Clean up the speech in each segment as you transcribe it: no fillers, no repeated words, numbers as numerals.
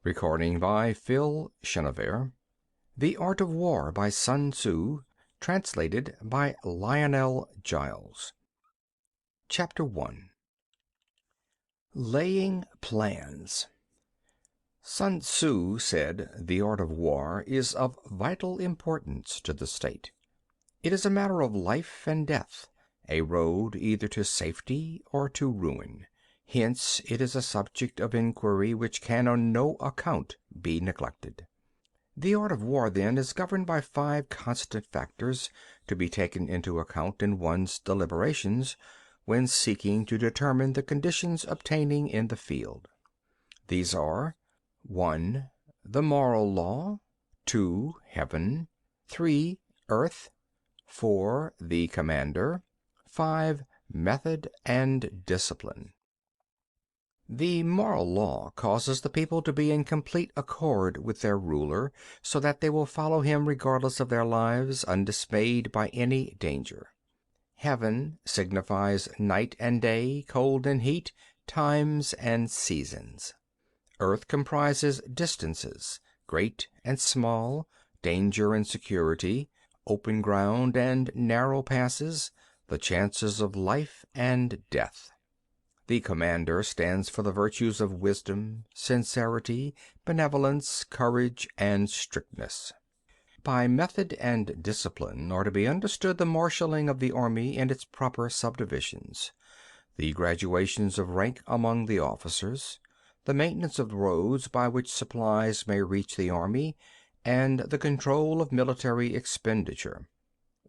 Recording by Phil Chenevert. The Art of War by Sun Tzu. Translated by Lionel Giles. Chapter 1. Laying Plans. Sun Tzu said the art of war is of vital importance to the state. It is a matter of life and death, a road either to safety or to ruin. Hence it is a subject of inquiry which can on no account be neglected. The art of war, then, is governed by 5 constant factors to be taken into account in one's deliberations when seeking to determine the conditions obtaining in the field. These are: 1. The moral law. 2. Heaven. 3. Earth. 4. The commander. 5. Method and discipline. The moral law causes the people to be in complete accord with their ruler, so that they will follow him regardless of their lives, undismayed by any danger. Heaven signifies night and day, cold and heat, times and seasons. Earth comprises distances, great and small, danger and security, open ground and narrow passes, the chances of life and death. The commander stands for the virtues of wisdom, sincerity, benevolence, courage, and strictness. By method and discipline are to be understood the marshalling of the army in its proper subdivisions, the gradations of rank among the officers, the maintenance of roads by which supplies may reach the army, and the control of military expenditure.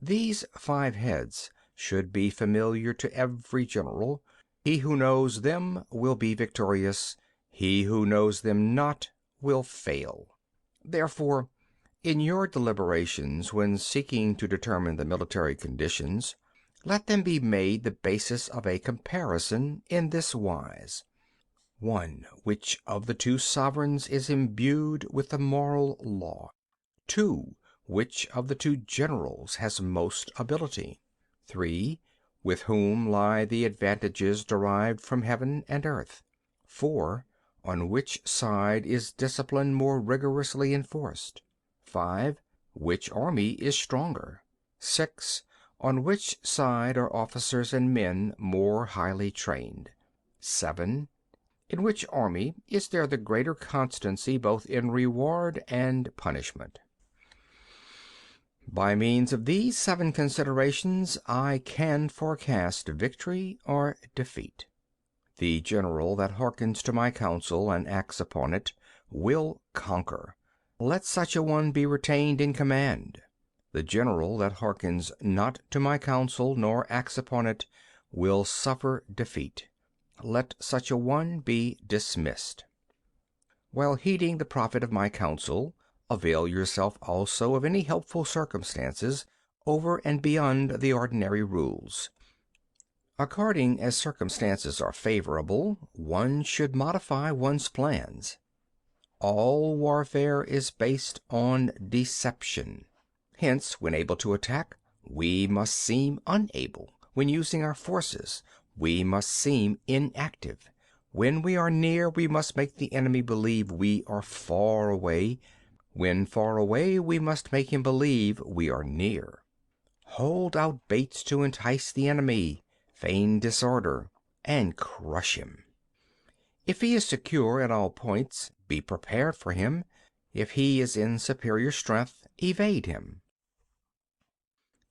These 5 heads should be familiar to every general. He who knows them will be victorious. He who knows them not will fail. Therefore, in your deliberations when seeking to determine the military conditions, let them be made the basis of a comparison in this wise: 1. Which of the 2 sovereigns is imbued with the moral law? 2. Which of the 2 generals has most ability? 3. With whom lie the advantages derived from heaven and earth? 4. On which side is discipline more rigorously enforced? 5. Which army is stronger? 6. On which side are officers and men more highly trained? 7. In which army is there the greater constancy both in reward and punishment? By means of these 7 considerations I can forecast victory or defeat. The general that hearkens to my counsel and acts upon it will conquer. Let such a one be retained in command. The general that hearkens not to my counsel nor acts upon it will suffer defeat. Let such a one be dismissed. While heeding the profit of my counsel, avail yourself also of any helpful circumstances over and beyond the ordinary rules. According as circumstances are favorable, one should modify one's plans. All warfare is based on deception. Hence, when able to attack, we must seem unable. When using our forces, we must seem inactive. When we are near, we must make the enemy believe we are far away. When far away, we must make him believe we are near. Hold out baits to entice the enemy, feign disorder, and crush him. If he is secure at all points, be prepared for him. If he is in superior strength, evade him.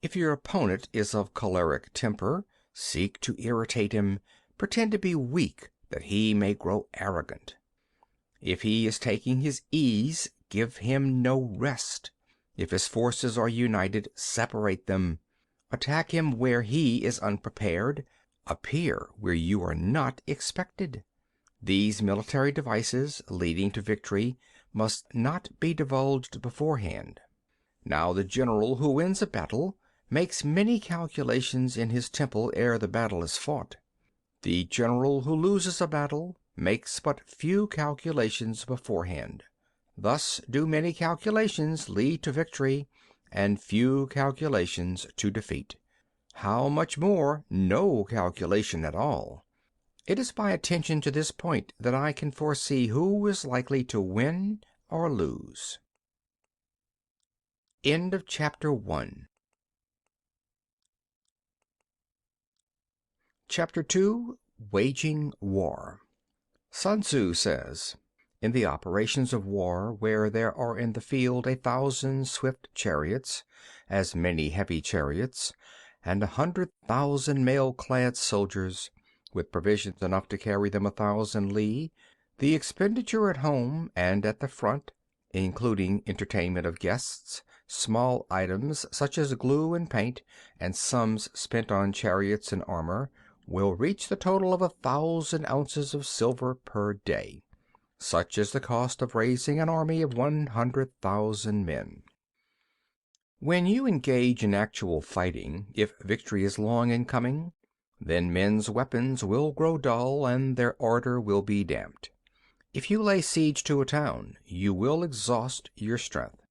If your opponent is of choleric temper, seek to irritate him. Pretend to be weak, that he may grow arrogant. If he is taking his ease, give him no rest. If his forces are united, separate them. Attack him where he is unprepared. Appear where you are not expected. These military devices leading to victory must not be divulged beforehand. Now the general who wins a battle makes many calculations in his temple ere the battle is fought. The general who loses a battle makes but few calculations beforehand. Thus do many calculations lead to victory, and few calculations to defeat. How much more no calculation at all? It is by attention to this point that I can foresee who is likely to win or lose. End of chapter 1. Chapter 2. Waging War. Sun Tzu says, in the operations of war, where there are in the field 1,000 swift chariots, as many heavy chariots, and 100,000 mail-clad soldiers, with provisions enough to carry them 1,000 li, the expenditure at home and at the front, including entertainment of guests, small items such as glue and paint, and sums spent on chariots and armor, will reach the total of 1,000 ounces of silver per day. Such is the cost of raising an army of 100,000 men. When you engage in actual fighting, if victory is long in coming, then men's weapons will grow dull and their ardor will be damped. If you lay siege to a town, you will exhaust your strength.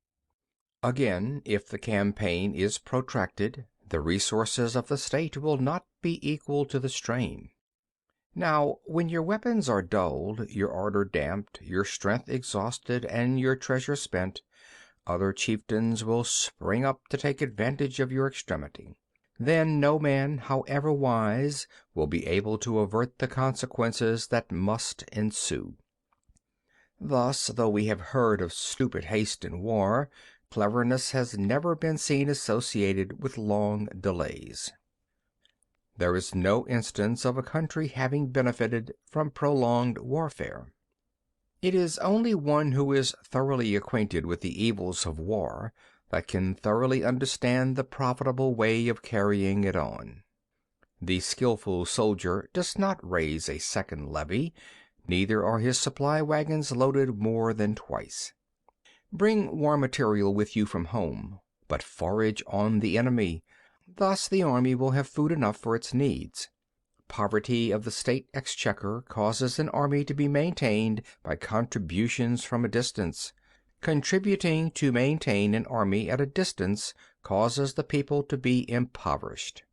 Again, if the campaign is protracted, the resources of the state will not be equal to the strain. Now, when your weapons are dulled, your ardor damped, your strength exhausted, and your treasure spent, other chieftains will spring up to take advantage of your extremity. Then no man, however wise, will be able to avert the consequences that must ensue. Thus, though we have heard of stupid haste in war, cleverness has never been seen associated with long delays. There is no instance of a country having benefited from prolonged warfare. It is only one who is thoroughly acquainted with the evils of war that can thoroughly understand the profitable way of carrying it on. The skillful soldier does not raise a second levy, neither are his supply wagons loaded more than twice. Bring war material with you from home, but forage on the enemy. Thus the army will have food enough for its needs. Poverty of the state exchequer causes an army to be maintained by contributions from a distance. Contributing to maintain an army at a distance causes the people to be impoverished.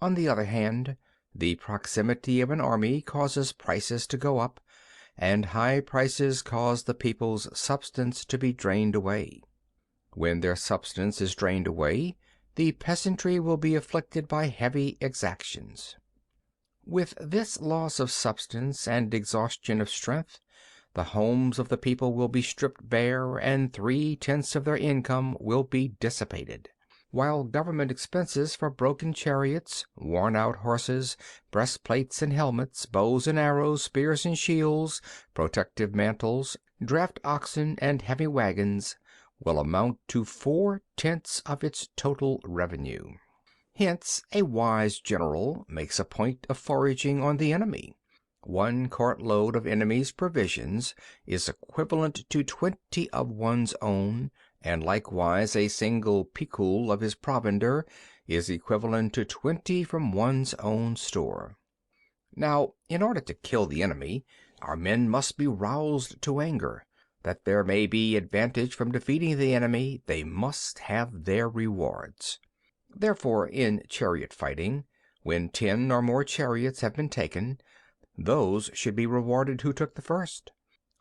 On the other hand, the proximity of an army causes prices to go up, and high prices cause the people's substance to be drained away. When their substance is drained away, the peasantry will be afflicted by heavy exactions. With this loss of substance and exhaustion of strength, the homes of the people will be stripped bare, and 3/10 of their income will be dissipated, while government expenses for broken chariots, worn-out horses, breastplates and helmets, bows and arrows, spears and shields, protective mantles, draft oxen, and heavy wagons will amount to 4/10 of its total revenue. Hence a wise general makes a point of foraging on the enemy. 1 cartload of enemy's provisions is equivalent to 20 of one's own, and likewise a single picul of his provender is equivalent to 20 from one's own store. Now, in order to kill the enemy, our men must be roused to anger. That there may be advantage from defeating the enemy, they must have their rewards. Therefore, in chariot fighting, when 10 or more chariots have been taken, those should be rewarded who took the first.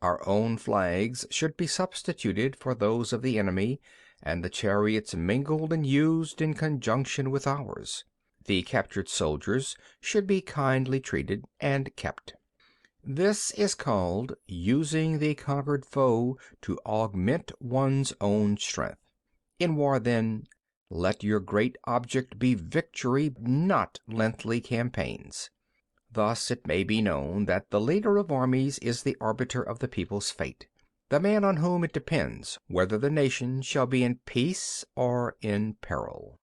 Our own flags should be substituted for those of the enemy, and the chariots mingled and used in conjunction with ours. The captured soldiers should be kindly treated and kept. This is called using the conquered foe to augment one's own strength. In war, then, let your great object be victory, not lengthy campaigns. Thus it may be known that the leader of armies is the arbiter of the people's fate, the man on whom it depends whether the nation shall be in peace or in peril.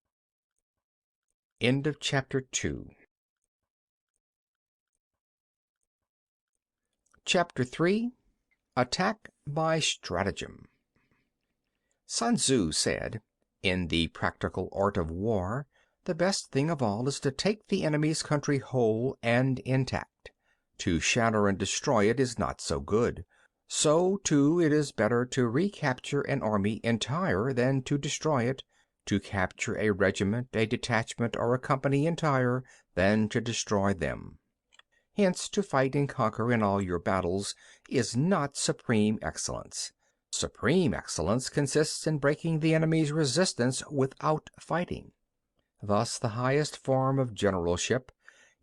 End of chapter 2. Chapter 3. Attack by Stratagem. Sun Tzu said, in the practical art of war, the best thing of all is to take the enemy's country whole and intact. To shatter and destroy it is not so good. So, too, it is better to recapture an army entire than to destroy it, to capture a regiment, a detachment, or a company entire than to destroy them. Hence, to fight and conquer in all your battles is not supreme excellence. Supreme excellence consists in breaking the enemy's resistance without fighting. Thus, the highest form of generalship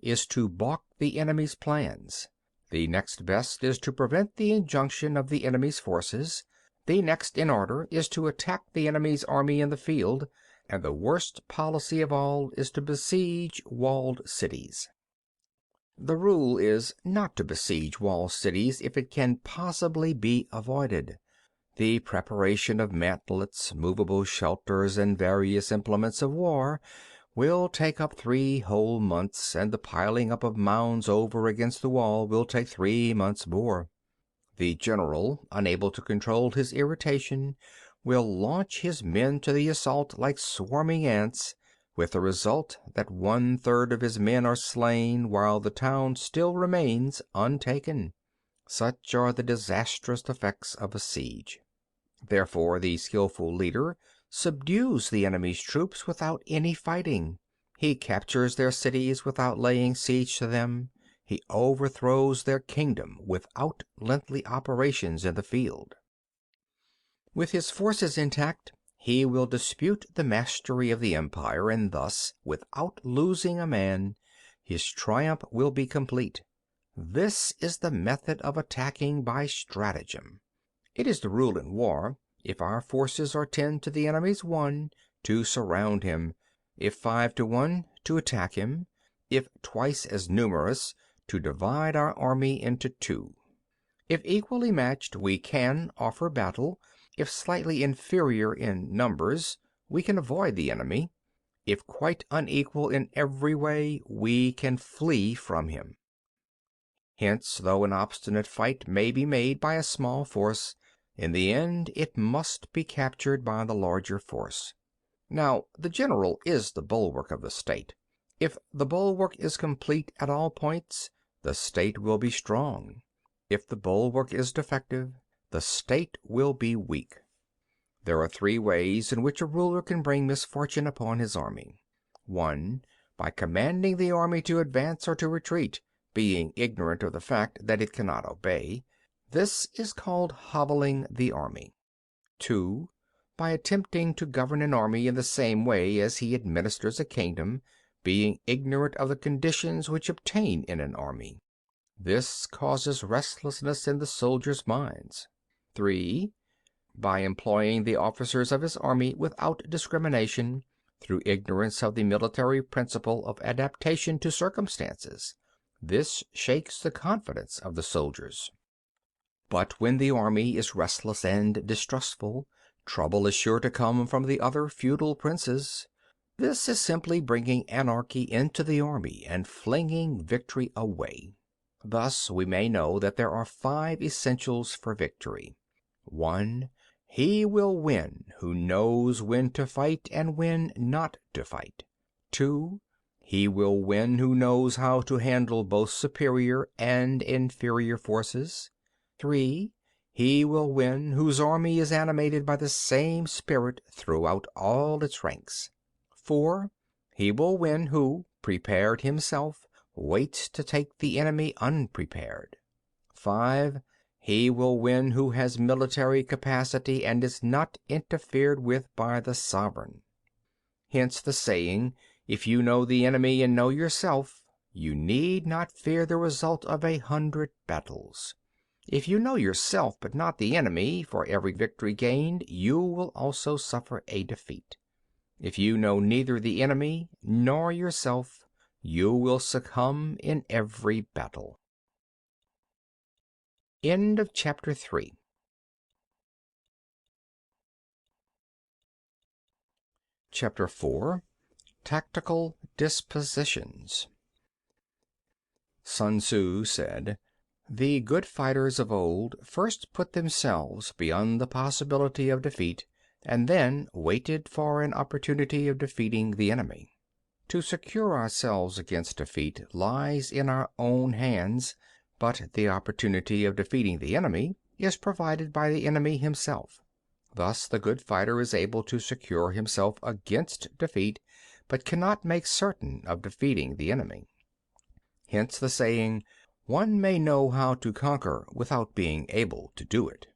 is to balk the enemy's plans. The next best is to prevent the injunction of the enemy's forces. The next in order is to attack the enemy's army in the field, and the worst policy of all is to besiege walled cities. The rule is not to besiege walled cities if it can possibly be avoided. The preparation of mantlets, movable shelters, and various implements of war will take up 3 whole months, and the piling up of mounds over against the wall will take 3 months more. The general, unable to control his irritation, will launch his men to the assault like swarming ants, with the result that 1/3 of his men are slain while the town still remains untaken. Such are the disastrous effects of a siege. Therefore, the skillful leader subdues the enemy's troops without any fighting. He captures their cities without laying siege to them. He overthrows their kingdom without lengthy operations in the field. With his forces intact, he will dispute the mastery of the empire, and thus, without losing a man, his triumph will be complete. This is the method of attacking by stratagem. It is the rule in war, if our forces are 10 to the enemy's 1, to surround him; if 5 to 1, to attack him; if twice as numerous, to divide our army into 2. If equally matched, we can offer battle; if slightly inferior in numbers, we can avoid the enemy; if quite unequal in every way, we can flee from him. Hence, though an obstinate fight may be made by a small force, in the end it must be captured by the larger force. Now, the general is the bulwark of the state. If the bulwark is complete at all points, the state will be strong. If the bulwark is defective, the state will be weak. There are 3 ways in which a ruler can bring misfortune upon his army. 1. By commanding the army to advance or to retreat, being ignorant of the fact that it cannot obey. This is called hobbling the army. 2. By attempting to govern an army in the same way as he administers a kingdom, being ignorant of the conditions which obtain in an army. This causes restlessness in the soldiers' minds. 3. By employing the officers of his army without discrimination, through ignorance of the military principle of adaptation to circumstances. This shakes the confidence of the soldiers. But when the army is restless and distrustful, trouble is sure to come from the other feudal princes. This is simply bringing anarchy into the army and flinging victory away. Thus we may know that there are 5 essentials for victory. 1. He will win who knows when to fight and when not to fight. 2. He will win who knows how to handle both superior and inferior forces. 3. He will win whose army is animated by the same spirit throughout all its ranks. 4. He will win who, prepared himself, waits to take the enemy unprepared. 5. He will win who has military capacity and is not interfered with by the sovereign. Hence the saying, if you know the enemy and know yourself, you need not fear the result of 100 battles. If you know yourself but not the enemy, for every victory gained you will also suffer a defeat. If you know neither the enemy nor yourself, you will succumb in every battle. End of chapter 3. Chapter 4. Tactical Dispositions. Sun Tzu said, "The good fighters of old first put themselves beyond the possibility of defeat, and then waited for an opportunity of defeating the enemy. To secure ourselves against defeat lies in our own hands, but the opportunity of defeating the enemy is provided by the enemy himself. Thus the good fighter is able to secure himself against defeat, but cannot make certain of defeating the enemy. Hence the saying, One may know how to conquer without being able to do it.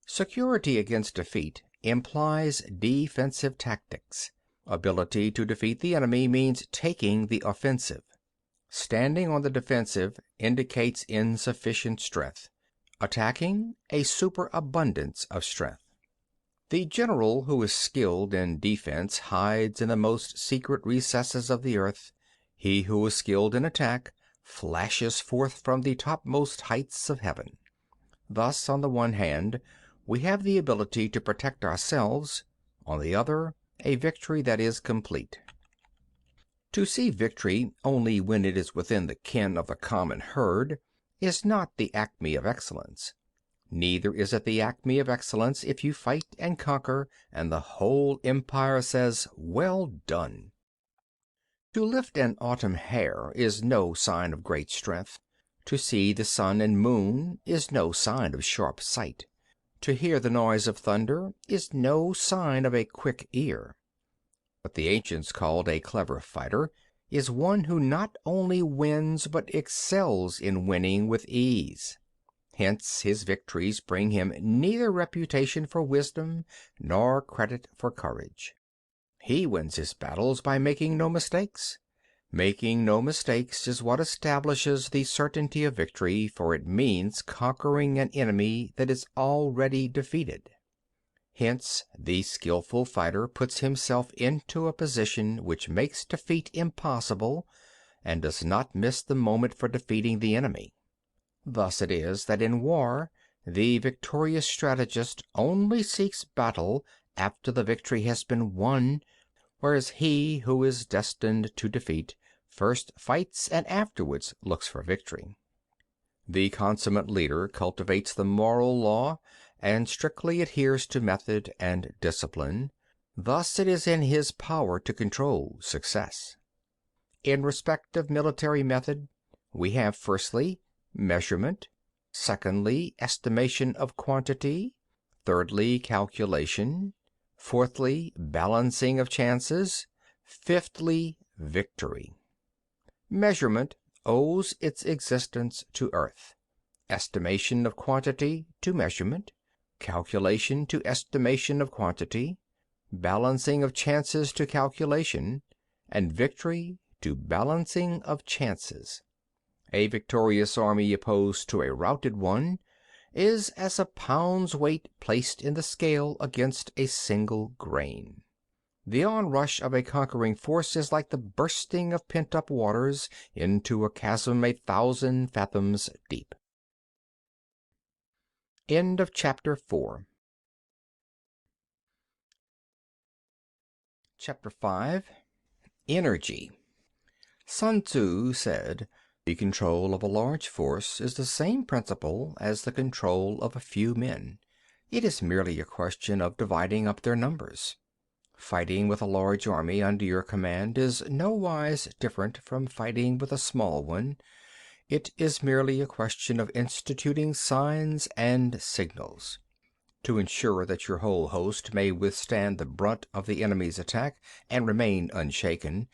Security against defeat implies defensive tactics. Ability to defeat the enemy means taking the offensive. Standing on the defensive indicates insufficient strength. Attacking, a superabundance of strength. The general who is skilled in defense hides in the most secret recesses of the earth. He who is skilled in attack flashes forth from the topmost heights of heaven. Thus, on the one hand, we have the ability to protect ourselves, on the other, a victory that is complete. To see victory only when it is within the ken of the common herd is not the acme of excellence. Neither is it the acme of excellence if you fight and conquer, and the whole empire says, "Well done." To lift an autumn hare is no sign of great strength. To see the sun and moon is no sign of sharp sight. To hear the noise of thunder is no sign of a quick ear. What the ancients called a clever fighter is one who not only wins but excels in winning with ease. Hence his victories bring him neither reputation for wisdom nor credit for courage. He wins his battles by making no mistakes. Making no mistakes is what establishes the certainty of victory, for it means conquering an enemy that is already defeated. Hence the skillful fighter puts himself into a position which makes defeat impossible, and does not miss the moment for defeating the enemy. Thus it is that in war the victorious strategist only seeks battle after the victory has been won, whereas he who is destined to defeat first fights and afterwards looks for victory. The consummate leader cultivates the moral law and strictly adheres to method and discipline. Thus it is in his power to control success. In respect of military method, we have firstly, measurement; secondly, estimation of quantity; thirdly, calculation; fourthly, balancing of chances; fifthly, victory. Measurement owes its existence to earth, estimation of quantity to measurement, calculation to estimation of quantity, balancing of chances to calculation, and victory to balancing of chances. A victorious army opposed to a routed one is as a pound's weight placed in the scale against a single grain. The onrush of a conquering force is like the bursting of pent-up waters into a chasm 1,000 fathoms deep. End of chapter 4. Chapter 5. Energy. Sun Tzu said, "The control of a large force is the same principle as the control of a few men. It is merely a question of dividing up their numbers. Fighting with a large army under your command is nowise different from fighting with a small one. It is merely a question of instituting signs and signals. To ensure that your whole host may withstand the brunt of the enemy's attack and remain unshaken,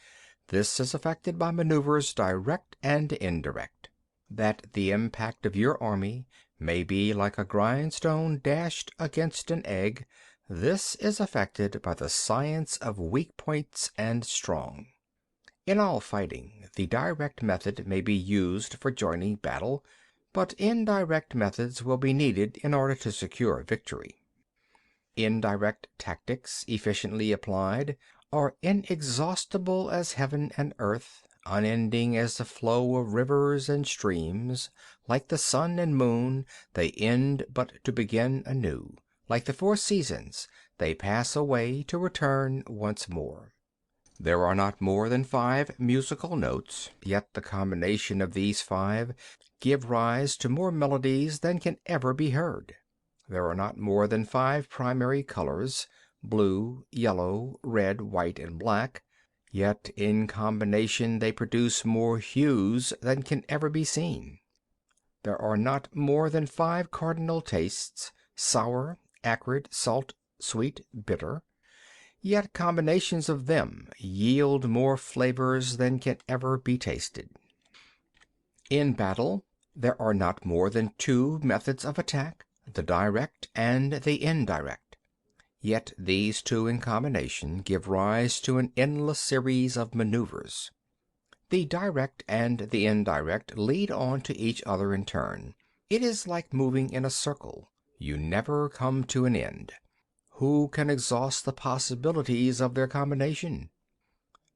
this is effected by maneuvers direct and indirect. That the impact of your army may be like a grindstone dashed against an egg, this is effected by the science of weak points and strong. In all fighting, the direct method may be used for joining battle, but indirect methods will be needed in order to secure victory. Indirect tactics, efficiently applied, are inexhaustible as heaven and earth, unending as the flow of rivers and streams. Like the sun and moon, they end but to begin anew. Like the four seasons, they pass away to return once more. There are not more than 5 musical notes, yet the combination of these 5 give rise to more melodies than can ever be heard. There are not more than 5 primary colors, blue, yellow, red, white, and black, yet in combination they produce more hues than can ever be seen. There are not more than 5 cardinal tastes, sour, acrid, salt, sweet, bitter, yet combinations of them yield more flavors than can ever be tasted. In battle, there are not more than two methods of attack, the direct and the indirect. Yet these two in combination give rise to an endless series of maneuvers. The direct and the indirect lead on to each other in turn. It is like moving in a circle. You never come to an end. Who can exhaust the possibilities of their combination?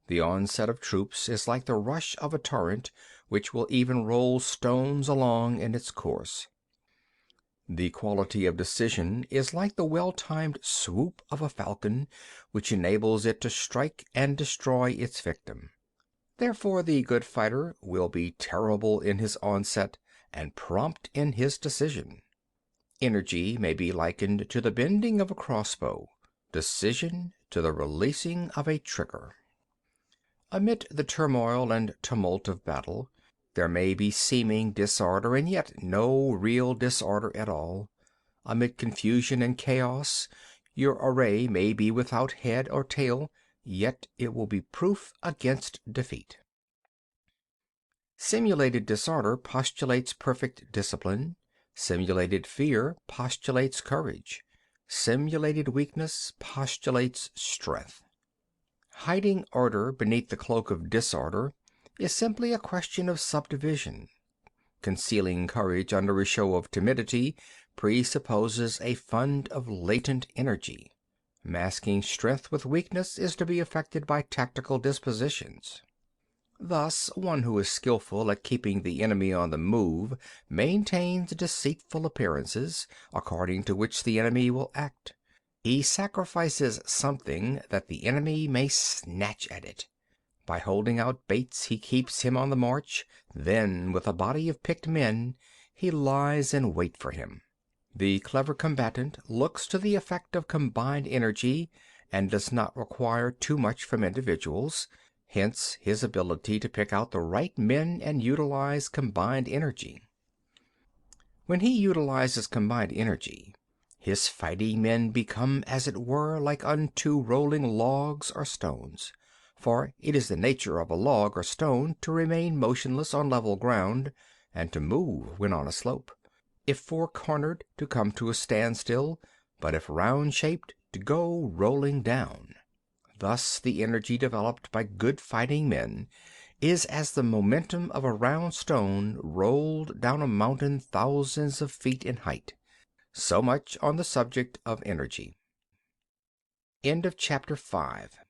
The onset of troops is like the rush of a torrent which will even roll stones along in its course. The quality of decision is like the well-timed swoop of a falcon which enables it to strike and destroy its victim. Therefore the good fighter will be terrible in his onset and prompt in his decision. Energy may be likened to the bending of a crossbow, decision to the releasing of a trigger. Amid the turmoil and tumult of battle, there may be seeming disorder and yet no real disorder at all. Amid confusion and chaos, your array may be without head or tail, yet it will be proof against defeat. Simulated disorder postulates perfect discipline. Simulated fear postulates courage. Simulated weakness postulates strength. Hiding order beneath the cloak of disorder is simply a question of subdivision. Concealing courage under a show of timidity presupposes a fund of latent energy. Masking strength with weakness is to be effected by tactical dispositions. Thus, one who is skillful at keeping the enemy on the move maintains deceitful appearances, according to which the enemy will act. He sacrifices something that the enemy may snatch at it. By holding out baits he keeps him on the march, then with a body of picked men he lies in wait for him. The clever combatant looks to the effect of combined energy and does not require too much from individuals, hence his ability to pick out the right men and utilize combined energy. When he utilizes combined energy, his fighting men become as it were like unto rolling logs or stones, for it is the nature of a log or stone to remain motionless on level ground and to move when on a slope; if four-cornered, to come to a standstill, but if round-shaped, to go rolling down. Thus the energy developed by good fighting men is as the momentum of a round stone rolled down a mountain thousands of feet in height. So much on the subject of energy. End of chapter 5.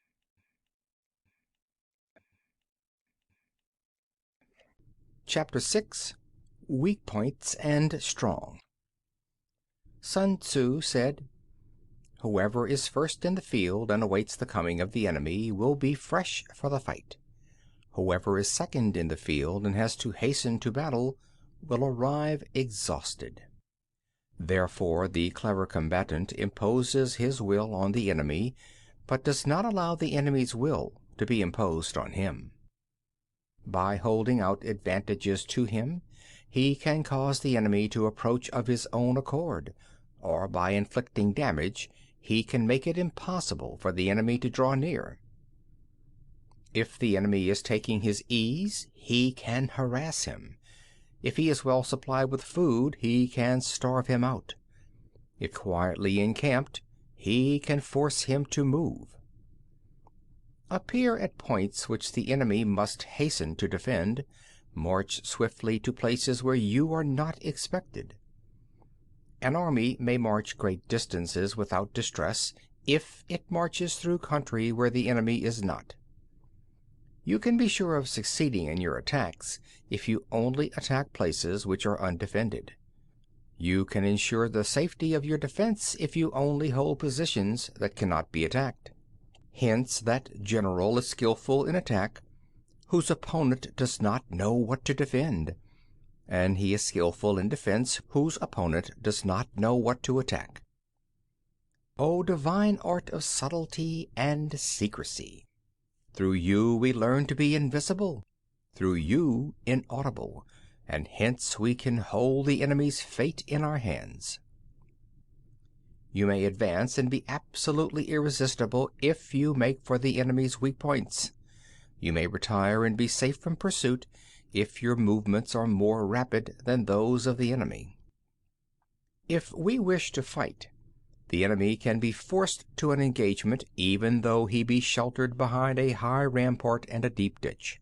Chapter 6. Weak points and strong. Sun Tzu said, "Whoever is first in the field and awaits the coming of the enemy will be fresh for the fight. Whoever is second in the field and has to hasten to battle will arrive exhausted." Therefore the clever combatant imposes his will on the enemy, but does not allow the enemy's will to be imposed on him. By holding out advantages to him, he can cause the enemy to approach of his own accord, or by inflicting damage he can make it impossible for the enemy to draw near. If the enemy is taking his ease, he can harass him. If he is well supplied with food, he can starve him out. If quietly encamped, he can force him to move. Appear at points which the enemy must hasten to defend. March swiftly to places where you are not expected. An army may march great distances without distress if it marches through country where the enemy is not. You can be sure of succeeding in your attacks if you only attack places which are undefended. You can ensure the safety of your defense if you only hold positions that cannot be attacked. Hence that general is skillful in attack whose opponent does not know what to defend, and he is skillful in defense whose opponent does not know what to attack. O divine art of subtlety and secrecy! Through you we learn to be invisible, through you inaudible, and hence we can hold the enemy's fate in our hands. You may advance and be absolutely irresistible if you make for the enemy's weak points. You may retire and be safe from pursuit if your movements are more rapid than those of the enemy. If we wish to fight, the enemy can be forced to an engagement even though he be sheltered behind a high rampart and a deep ditch.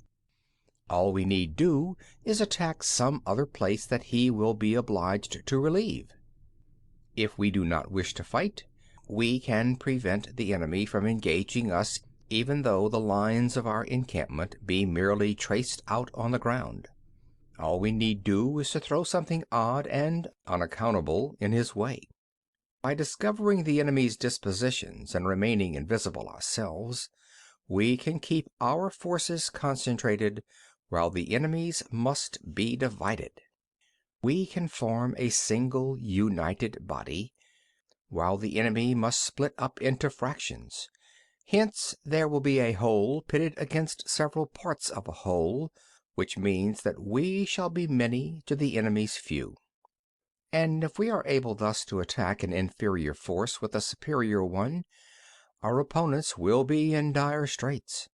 All we need do is attack some other place that he will be obliged to relieve. If we do not wish to fight, we can prevent the enemy from engaging us even though the lines of our encampment be merely traced out on the ground. All we need do is to throw something odd and unaccountable in his way. By discovering the enemy's dispositions and remaining invisible ourselves, we can keep our forces concentrated while the enemy's must be divided. We can form a single united body, while the enemy must split up into fractions. Hence there will be a whole pitted against several parts of a whole, which means that we shall be many to the enemy's few. And if we are able thus to attack an inferior force with a superior one, our opponents will be in dire straits.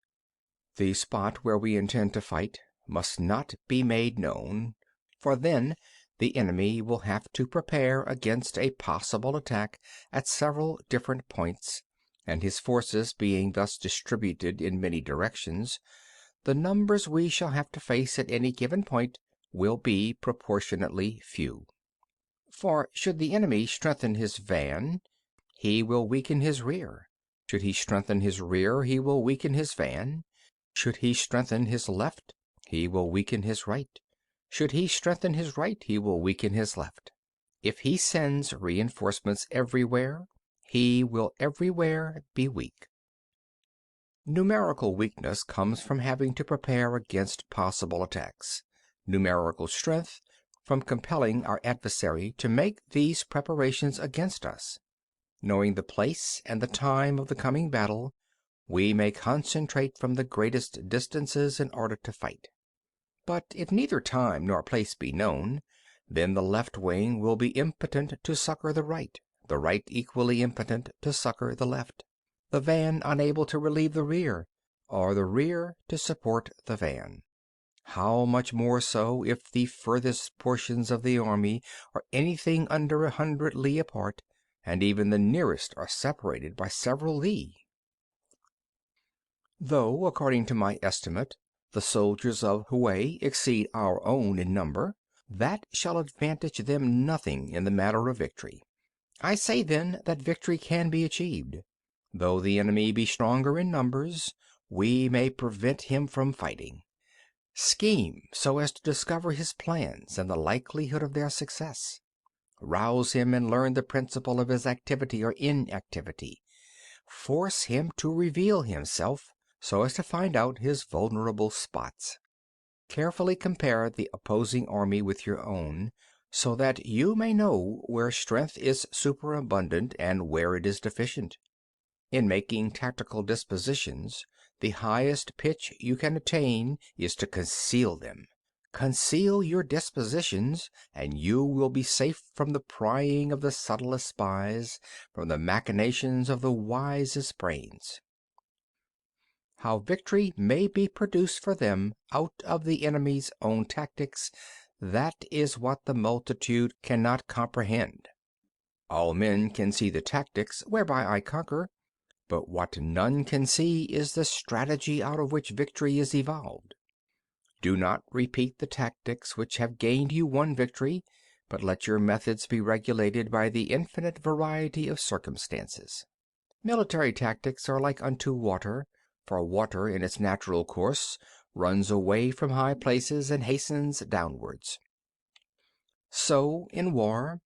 The spot where we intend to fight must not be made known, for then the enemy will have to prepare against a possible attack at several different points, and his forces being thus distributed in many directions, the numbers we shall have to face at any given point will be proportionately few. For should the enemy strengthen his van, he will weaken his rear. Should he strengthen his rear, he will weaken his van. Should he strengthen his left, he will weaken his right. Should he strengthen his right, he will weaken his left. If he sends reinforcements everywhere, he will everywhere be weak. Numerical weakness comes from having to prepare against possible attacks. Numerical strength from compelling our adversary to make these preparations against us. Knowing the place and the time of the coming battle, we may concentrate from the greatest distances in order to fight. But if neither time nor place be known, then the left wing will be impotent to succor the right equally impotent to succor the left, the van unable to relieve the rear, or the rear to support the van. How much more so if the furthest portions of the army are anything under 100 li apart, and even the nearest are separated by several li. Though, according to my estimate, the soldiers of Hui exceed our own in number, that shall advantage them nothing in the matter of victory. I say then that victory can be achieved. Though the enemy be stronger in numbers, we may prevent him from fighting. Scheme so as to discover his plans and the likelihood of their success. Rouse him and learn the principle of his activity or inactivity. Force him to reveal himself so as to find out his vulnerable spots. Carefully compare the opposing army with your own, so that you may know where strength is superabundant and where it is deficient. In making tactical dispositions, the highest pitch you can attain is to conceal them. Conceal your dispositions, and you will be safe from the prying of the subtlest spies, from the machinations of the wisest brains. How victory may be produced for them out of the enemy's own tactics, that is what the multitude cannot comprehend. All men can see the tactics whereby I conquer, but what none can see is the strategy out of which victory is evolved. Do not repeat the tactics which have gained you one victory, but let your methods be regulated by the infinite variety of circumstances. Military tactics are like unto water, for water in its natural course runs away from high places and hastens downwards. So in war,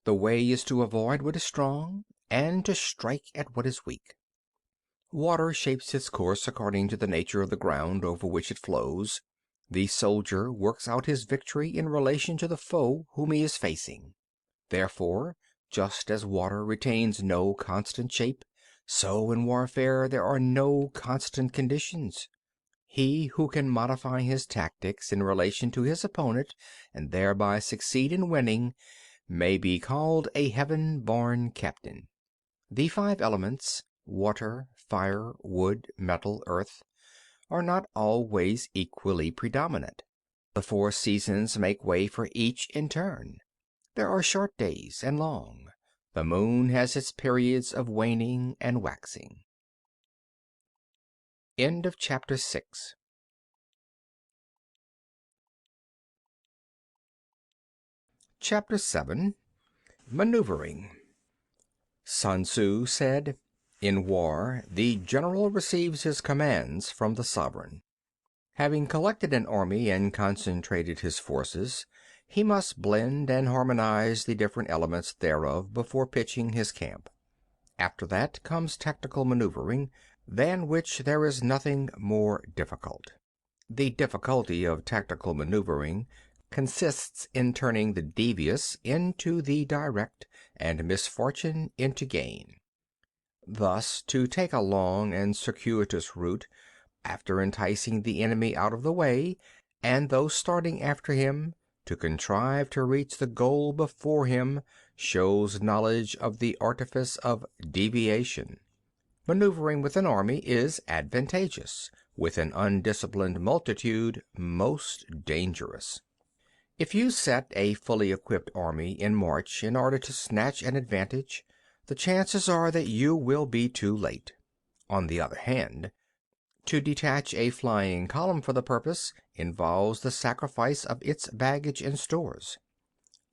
the way is to avoid what is strong, and to strike at what is weak. Water shapes its course according to the nature of the ground over which it flows. The soldier works out his victory in relation to the foe whom he is facing. Therefore, just as water retains no constant shape, so in warfare there are no constant conditions. He who can modify his tactics in relation to his opponent and thereby succeed in winning may be called a heaven-born captain. The five elements, water, fire, wood, metal, earth, are not always equally predominant. The 4 seasons make way for each in turn. There are short days and long. The moon has its periods of waning and waxing. End of chapter 6. Chapter 7. Maneuvering. Sun Tzu said, "In war, the general receives his commands from the sovereign. Having collected an army and concentrated his forces, he must blend and harmonize the different elements thereof before pitching his camp. After that comes tactical maneuvering, than which there is nothing more difficult. The difficulty of tactical maneuvering consists in turning the devious into the direct, and misfortune into gain. Thus, to take a long and circuitous route, after enticing the enemy out of the way, and those starting after him, to contrive to reach the goal before him, shows knowledge of the artifice of deviation. Maneuvering with an army is advantageous, with an undisciplined multitude most dangerous. If you set a fully equipped army in march in order to snatch an advantage, the chances are that you will be too late. On the other hand, to detach a flying column for the purpose involves the sacrifice of its baggage and stores.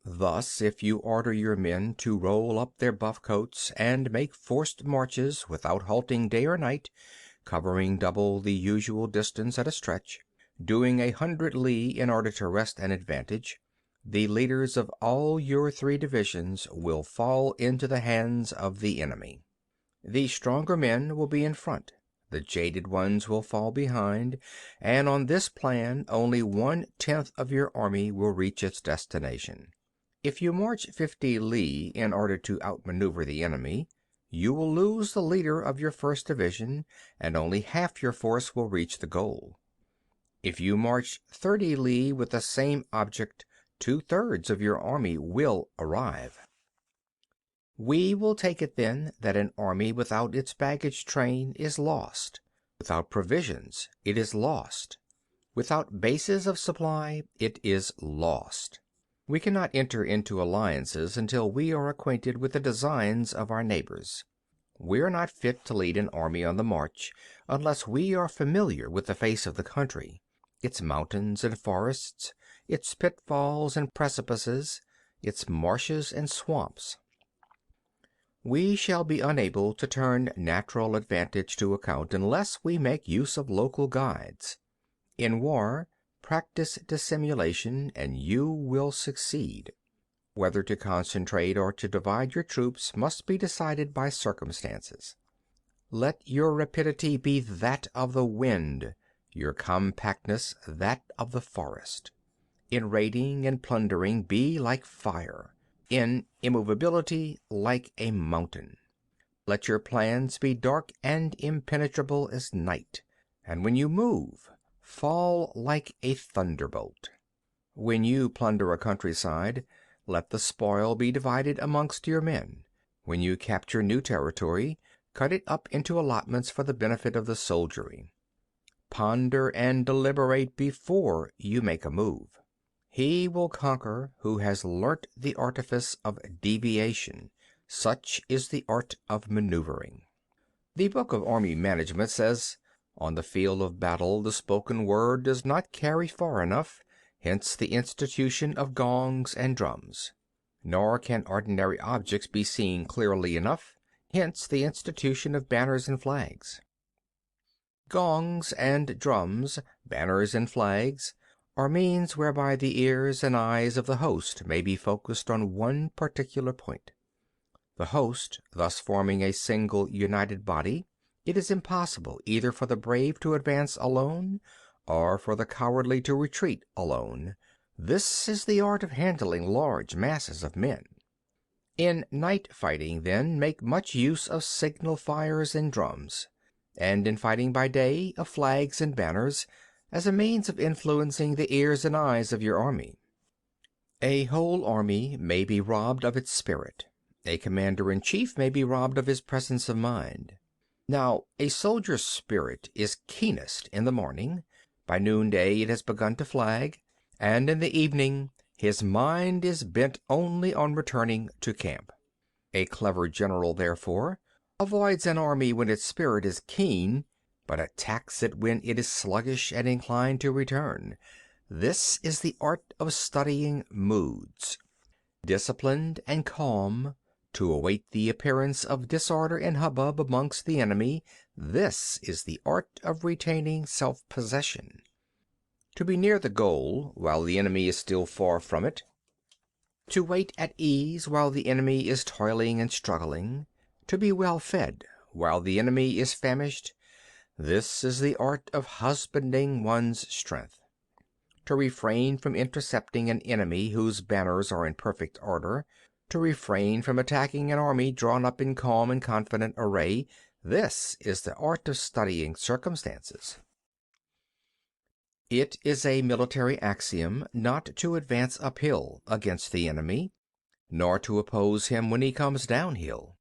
Thus, if you order your men to roll up their buff coats and make forced marches without halting day or night, covering double the usual distance at a stretch, doing 100 li in order to wrest an advantage, the leaders of all your 3 divisions will fall into the hands of the enemy. The stronger men will be in front, the jaded ones will fall behind, and on this plan only 1/10 of your army will reach its destination. If you march 50 li in order to outmaneuver the enemy, you will lose the leader of your first division, and only half your force will reach the goal. If you march 30 li with the same object, 2/3 of your army will arrive. We will take it then that an army without its baggage train is lost. Without provisions, it is lost. Without bases of supply, it is lost. We cannot enter into alliances until we are acquainted with the designs of our neighbors. We are not fit to lead an army on the march unless we are familiar with the face of the country, its mountains and forests, its pitfalls and precipices, its marshes and swamps. We shall be unable to turn natural advantage to account unless we make use of local guides. In war, practice dissimulation and you will succeed. Whether to concentrate or to divide your troops must be decided by circumstances. Let your rapidity be that of the wind, your compactness that of the forest. In raiding and plundering be like fire, in immovability like a mountain. Let your plans be dark and impenetrable as night, and when you move, fall like a thunderbolt. When you plunder a countryside, let the spoil be divided amongst your men. When you capture new territory, cut it up into allotments for the benefit of the soldiery. Ponder and deliberate before you make a move. He will conquer who has learnt the artifice of deviation. Such is the art of maneuvering. The Book of Army Management says, "On the field of battle the spoken word does not carry far enough, hence the institution of gongs and drums. Nor can ordinary objects be seen clearly enough, hence the institution of banners and flags." Gongs and drums, banners and flags, are means whereby the ears and eyes of the host may be focused on one particular point. The host thus forming a single united body, it is impossible either for the brave to advance alone, or for the cowardly to retreat alone. This is the art of handling large masses of men. In night fighting, then, make much use of signal fires and drums, and in fighting by day, of flags and banners, as a means of influencing the ears and eyes of your army. A whole army may be robbed of its spirit. A commander-in-chief may be robbed of his presence of mind. Now, a soldier's spirit is keenest in the morning. By noonday it has begun to flag, and in the evening his mind is bent only on returning to camp. A clever general, therefore, avoids an army when its spirit is keen, but attacks it when it is sluggish and inclined to return. This is the art of studying moods. Disciplined and calm, to await the appearance of disorder and hubbub amongst the enemy, this is the art of retaining self-possession. To be near the goal while the enemy is still far from it, to wait at ease while the enemy is toiling and struggling, to be well fed while the enemy is famished, this is the art of husbanding one's strength. To refrain from intercepting an enemy whose banners are in perfect order, to refrain from attacking an army drawn up in calm and confident array, this is the art of studying circumstances. It is a military axiom not to advance uphill against the enemy, nor to oppose him when he comes downhill.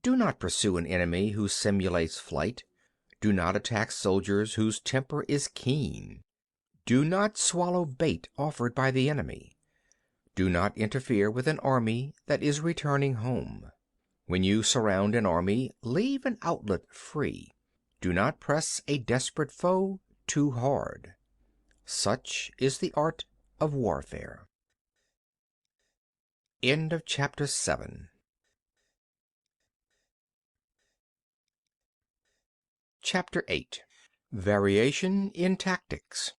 Do not pursue an enemy who simulates flight. Do not attack soldiers whose temper is keen. Do not swallow bait offered by the enemy. Do not interfere with an army that is returning home. When you surround an army, leave an outlet free. Do not press a desperate foe too hard. Such is the art of warfare. End of chapter 7. Chapter 8. Variation in Tactics.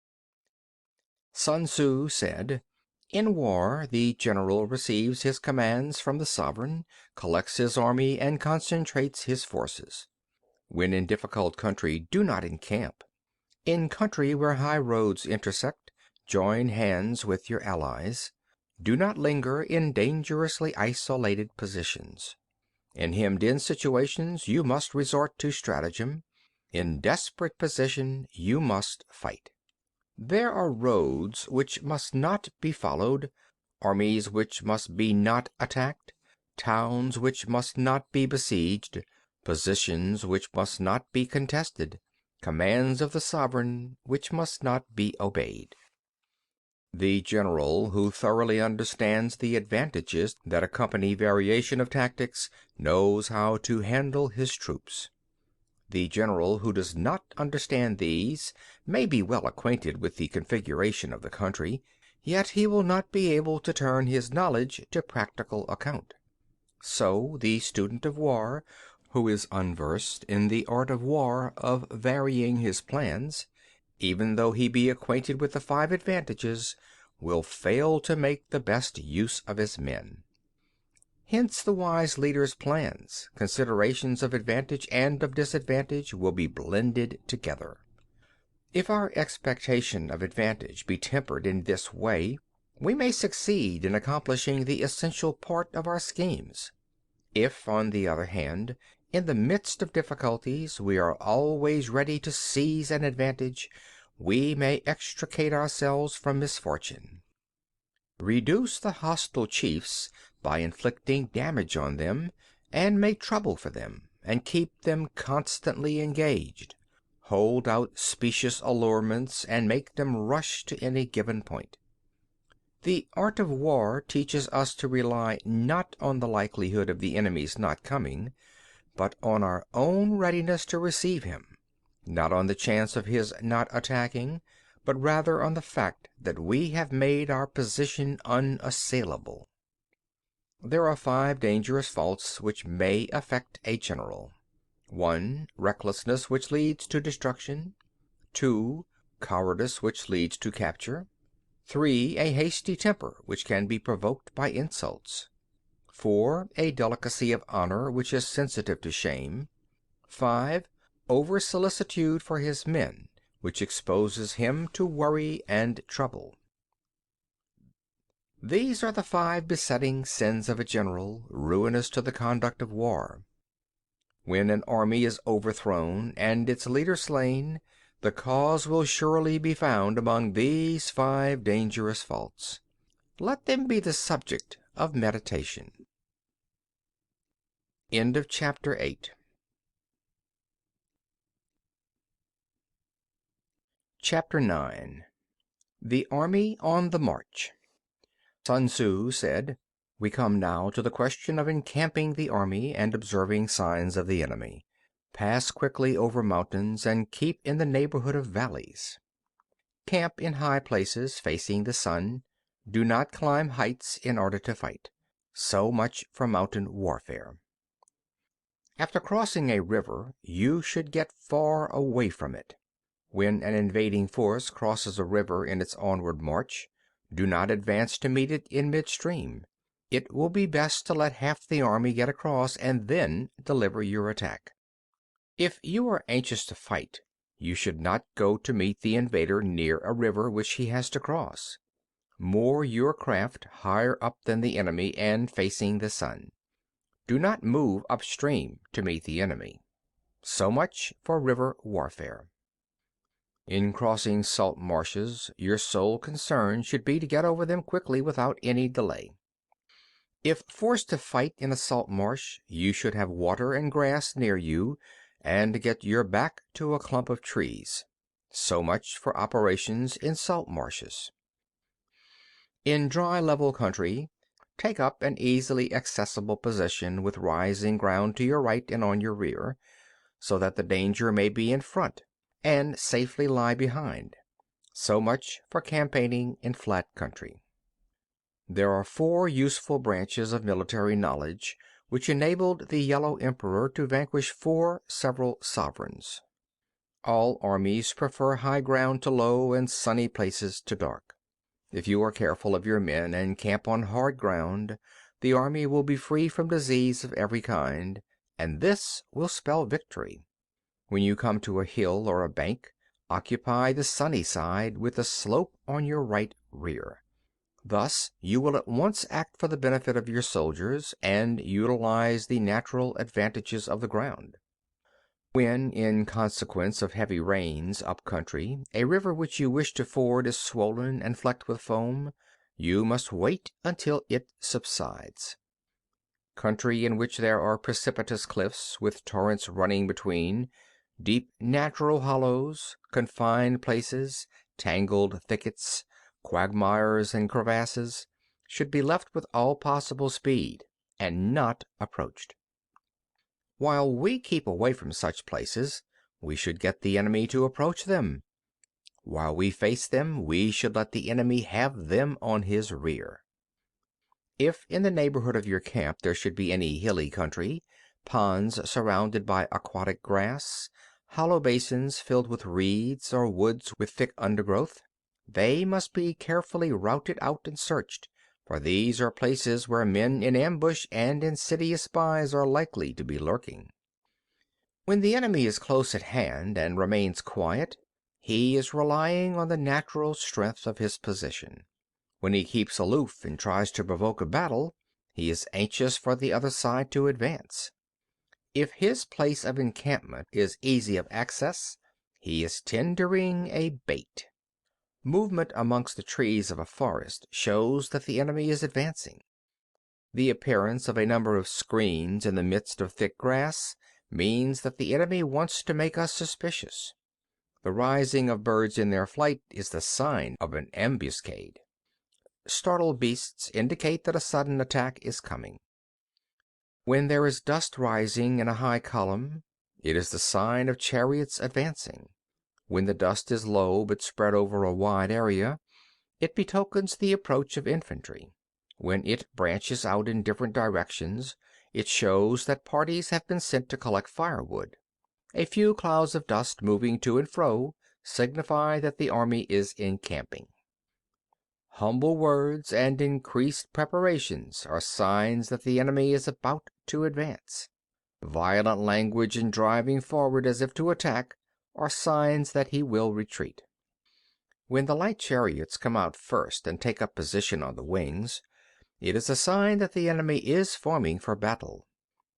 Sun Tzu said, "In war, the general receives his commands from the sovereign, collects his army, and concentrates his forces. When in difficult country, do not encamp. In country where high roads intersect, join hands with your allies. Do not linger in dangerously isolated positions. In hemmed-in situations, you must resort to stratagem. In desperate position, you must fight. There are roads which must not be followed, armies which must be not attacked, towns which must not be besieged, positions which must not be contested, commands of the sovereign which must not be obeyed." The general who thoroughly understands the advantages that accompany variation of tactics knows how to handle his troops. The general who does not understand these may be well acquainted with the configuration of the country, yet he will not be able to turn his knowledge to practical account. So the student of war, who is unversed in the art of war of varying his plans, even though he be acquainted with the 5 advantages, will fail to make the best use of his men. Hence the wise leader's plans, considerations of advantage and of disadvantage will be blended together. If our expectation of advantage be tempered in this way, we may succeed in accomplishing the essential part of our schemes. If, on the other hand, in the midst of difficulties we are always ready to seize an advantage, we may extricate ourselves from misfortune. Reduce the hostile chiefs by inflicting damage on them, and make trouble for them, and keep them constantly engaged. Hold out specious allurements, and make them rush to any given point. The art of war teaches us to rely not on the likelihood of the enemy's not coming, but on our own readiness to receive him; not on the chance of his not attacking, but rather on the fact that we have made our position unassailable. There are 5 dangerous faults which may affect a general. 1. Recklessness, which leads to destruction. 2. Cowardice, which leads to capture. 3. A hasty temper, which can be provoked by insults. 4. A delicacy of honor, which is sensitive to shame. 5. Over-solicitude for his men, which exposes him to worry and trouble. These are the 5 besetting sins of a general, ruinous to the conduct of war. When an army is overthrown and its leader slain, the cause will surely be found among these 5 dangerous faults. Let them be the subject of meditation. End of chapter 8. Chapter 9. The army on the march. Sun Tzu said, "We come now to the question of encamping the army and observing signs of the enemy. Pass quickly over mountains and keep in the neighborhood of valleys. Camp in high places facing the sun. Do not climb heights in order to fight. So much for mountain warfare." After crossing a river, you should get far away from it. When an invading force crosses a river in its onward march, do not advance to meet it in midstream. It will be best to let half the army get across and then deliver your attack. If you are anxious to fight, you should not go to meet the invader near a river which he has to cross. Moor your craft higher up than the enemy and facing the sun. Do not move upstream to meet the enemy. So much for river warfare. In crossing salt marshes, your sole concern should be to get over them quickly without any delay. If forced to fight in a salt marsh, you should have water and grass near you, and get your back to a clump of trees. So much for operations in salt marshes. In dry level country, take up an easily accessible position with rising ground to your right and on your rear, so that the danger may be in front and safely lie behind. So much for campaigning in flat country. There are 4 useful branches of military knowledge which enabled the Yellow Emperor to vanquish 4 several sovereigns. All armies prefer high ground to low and sunny places to dark. If you are careful of your men and camp on hard ground, the army will be free from disease of every kind, and this will spell victory. When you come to a hill or a bank, occupy the sunny side with the slope on your right rear. Thus you will at once act for the benefit of your soldiers and utilize the natural advantages of the ground. When, in consequence of heavy rains up country, a river which you wish to ford is swollen and flecked with foam, you must wait until it subsides. Country in which there are precipitous cliffs with torrents running between, deep natural hollows, confined places, tangled thickets, quagmires and crevasses, should be left with all possible speed, and not approached. While we keep away from such places, we should get the enemy to approach them. While we face them, we should let the enemy have them on his rear. If in the neighborhood of your camp there should be any hilly country, ponds surrounded by aquatic grass, hollow basins filled with reeds, or woods with thick undergrowth, they must be carefully routed out and searched, for these are places where men in ambush and insidious spies are likely to be lurking. When the enemy is close at hand and remains quiet, he is relying on the natural strength of his position. When he keeps aloof and tries to provoke a battle, he is anxious for the other side to advance. If his place of encampment is easy of access, he is tendering a bait. Movement amongst the trees of a forest shows that the enemy is advancing. The appearance of a number of screens in the midst of thick grass means that the enemy wants to make us suspicious. The rising of birds in their flight is the sign of an ambuscade. Startled beasts indicate that a sudden attack is coming. When there is dust rising in a high column, it is the sign of chariots advancing. When the dust is low but spread over a wide area, it betokens the approach of infantry. When it branches out in different directions, it shows that parties have been sent to collect firewood. A few clouds of dust moving to and fro signify that the army is encamping. Humble words and increased preparations are signs that the enemy is about to advance. Violent language and driving forward as if to attack are signs that he will retreat. When the light chariots come out first and take up position on the wings, it is a sign that the enemy is forming for battle.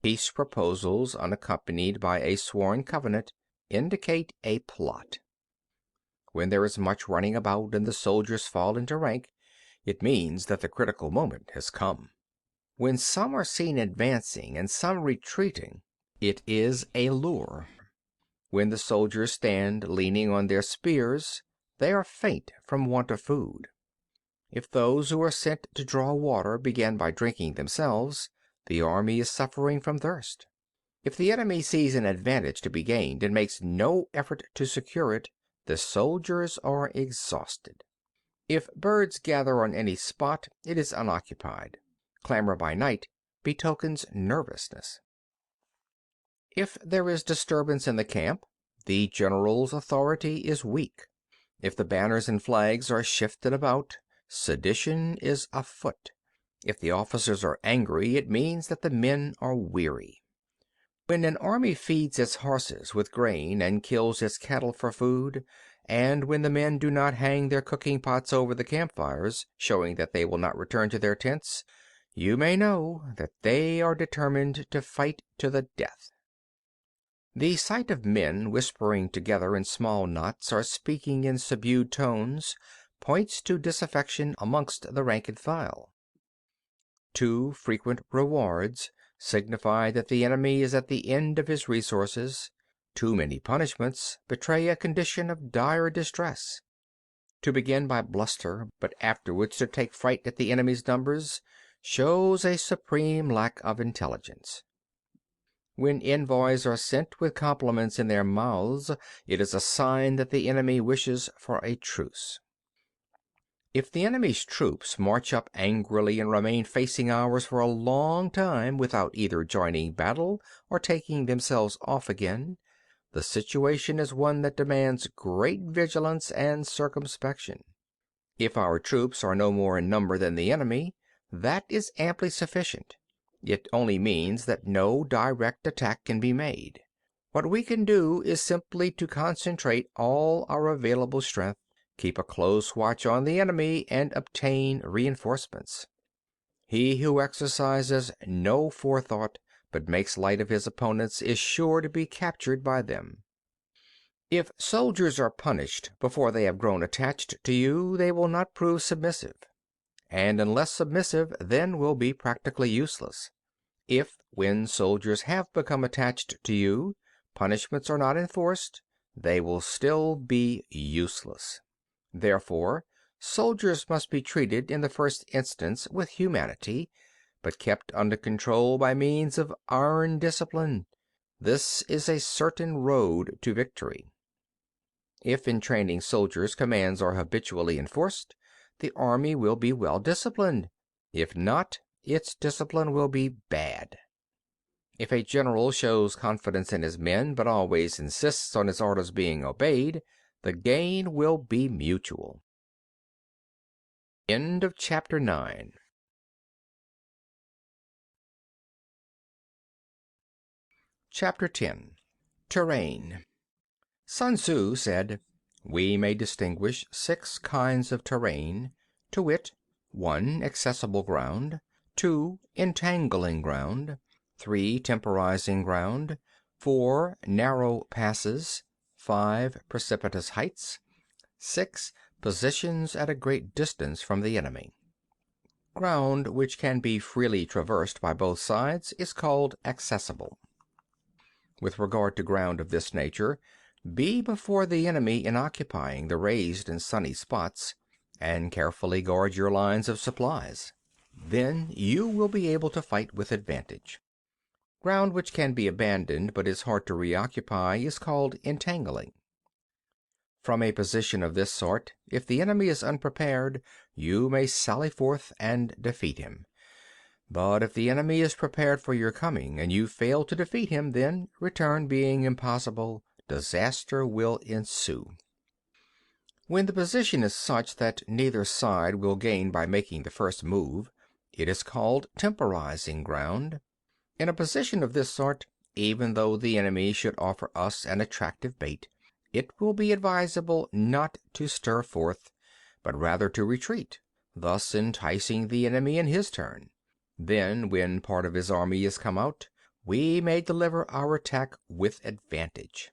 Peace proposals unaccompanied by a sworn covenant indicate a plot. When there is much running about and the soldiers fall into rank, it means that the critical moment has come. When some are seen advancing and some retreating, it is a lure. When the soldiers stand leaning on their spears, they are faint from want of food. If those who are sent to draw water begin by drinking themselves, the army is suffering from thirst. If the enemy sees an advantage to be gained and makes no effort to secure it, the soldiers are exhausted. If birds gather on any spot, it is unoccupied. Clamor by night betokens nervousness. If there is disturbance in the camp, the general's authority is weak. If the banners and flags are shifted about, sedition is afoot. If the officers are angry, it means that the men are weary. When an army feeds its horses with grain and kills its cattle for food, and when the men do not hang their cooking pots over the campfires, showing that they will not return to their tents, you may know that they are determined to fight to the death. The sight of men whispering together in small knots or speaking in subdued tones points to disaffection amongst the rank and file. Too frequent rewards signify that the enemy is at the end of his resources. Too many punishments betray a condition of dire distress. To begin by bluster, but afterwards to take fright at the enemy's numbers, shows a supreme lack of intelligence. When envoys are sent with compliments in their mouths, it is a sign that the enemy wishes for a truce. If the enemy's troops march up angrily and remain facing ours for a long time without either joining battle or taking themselves off again, the situation is one that demands great vigilance and circumspection. If our troops are no more in number than the enemy, that is amply sufficient. It only means that no direct attack can be made. What we can do is simply to concentrate all our available strength, keep a close watch on the enemy, and obtain reinforcements. He who exercises no forethought, but makes light of his opponents, is sure to be captured by them. If soldiers are punished before they have grown attached to you, they will not prove submissive. And unless submissive, then will be practically useless. If, when soldiers have become attached to you, punishments are not enforced, they will still be useless. Therefore, soldiers must be treated in the first instance with humanity, but kept under control by means of iron discipline. This is a certain road to victory. If in training soldiers commands are habitually enforced, the army will be well disciplined. If not, its discipline will be bad. If a general shows confidence in his men but always insists on his orders being obeyed, the gain will be mutual. End of chapter 9. Chapter 10. Terrain. Sun Tzu said, "We may distinguish 6 kinds of terrain, to wit, 1. Accessible ground, 2. Entangling ground, 3. Temporizing ground, 4. Narrow passes, 5. Precipitous heights, 6. Positions at a great distance from the enemy." Ground which can be freely traversed by both sides is called accessible. With regard to ground of this nature, be before the enemy in occupying the raised and sunny spots, and carefully guard your lines of supplies. Then you will be able to fight with advantage. Ground which can be abandoned but is hard to reoccupy is called entangling. From a position of this sort, if the enemy is unprepared, you may sally forth and defeat him. But if the enemy is prepared for your coming, and you fail to defeat him, then, return being impossible, disaster will ensue. When the position is such that neither side will gain by making the first move, it is called temporizing ground. In a position of this sort, even though the enemy should offer us an attractive bait, it will be advisable not to stir forth, but rather to retreat, thus enticing the enemy in his turn. Then, when part of his army is come out, we may deliver our attack with advantage.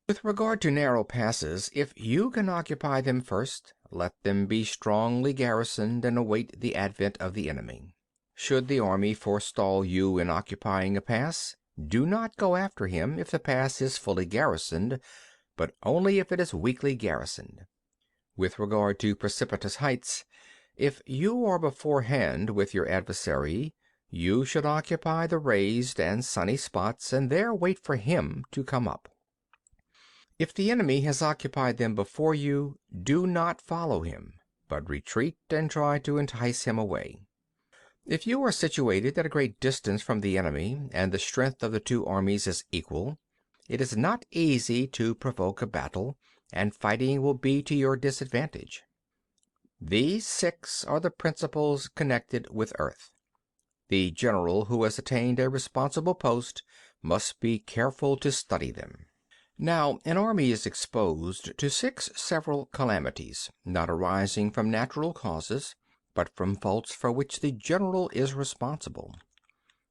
With regard to narrow passes, if you can occupy them first, let them be strongly garrisoned and await the advent of the enemy. Should the army forestall you in occupying a pass, do not go after him if the pass is fully garrisoned, but only if it is weakly garrisoned. With regard to precipitous heights, if you are beforehand with your adversary, you should occupy the raised and sunny spots and there wait for him to come up. If the enemy has occupied them before you, do not follow him, but retreat and try to entice him away. If you are situated at a great distance from the enemy, and the strength of the two armies is equal, it is not easy to provoke a battle, and fighting will be to your disadvantage. These six are the principles connected with earth. The general who has attained a responsible post must be careful to study them. Now, an army is exposed to six several calamities, not arising from natural causes, but from faults for which the general is responsible.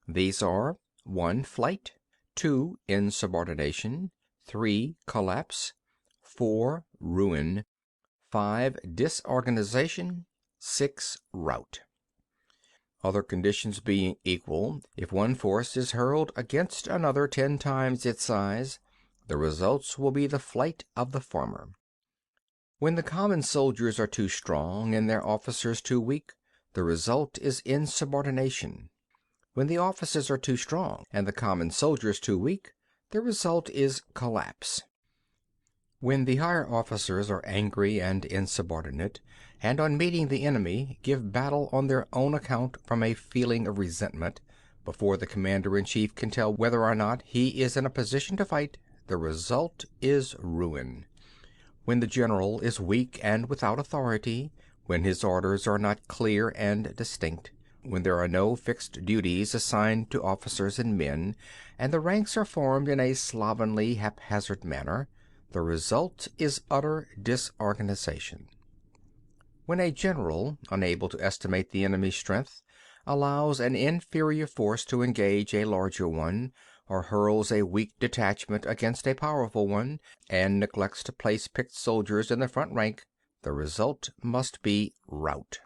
These are 1. Flight, 2. Insubordination, 3. Collapse, 4. Ruin, 5. Disorganization, 6. Rout. Other conditions being equal, if one force is hurled against another 10 times its size, the results will be the flight of the former. When the common soldiers are too strong and their officers too weak, the result is insubordination. When the officers are too strong and the common soldiers too weak, the result is collapse. When the higher officers are angry and insubordinate, and on meeting the enemy give battle on their own account from a feeling of resentment, before the commander-in-chief can tell whether or not he is in a position to fight, the result is ruin. When the general is weak and without authority, when his orders are not clear and distinct, when there are no fixed duties assigned to officers and men, and the ranks are formed in a slovenly, haphazard manner, the result is utter disorganization. When a general, unable to estimate the enemy's strength, allows an inferior force to engage a larger one, or hurls a weak detachment against a powerful one, and neglects to place picked soldiers in the front rank, the result must be rout.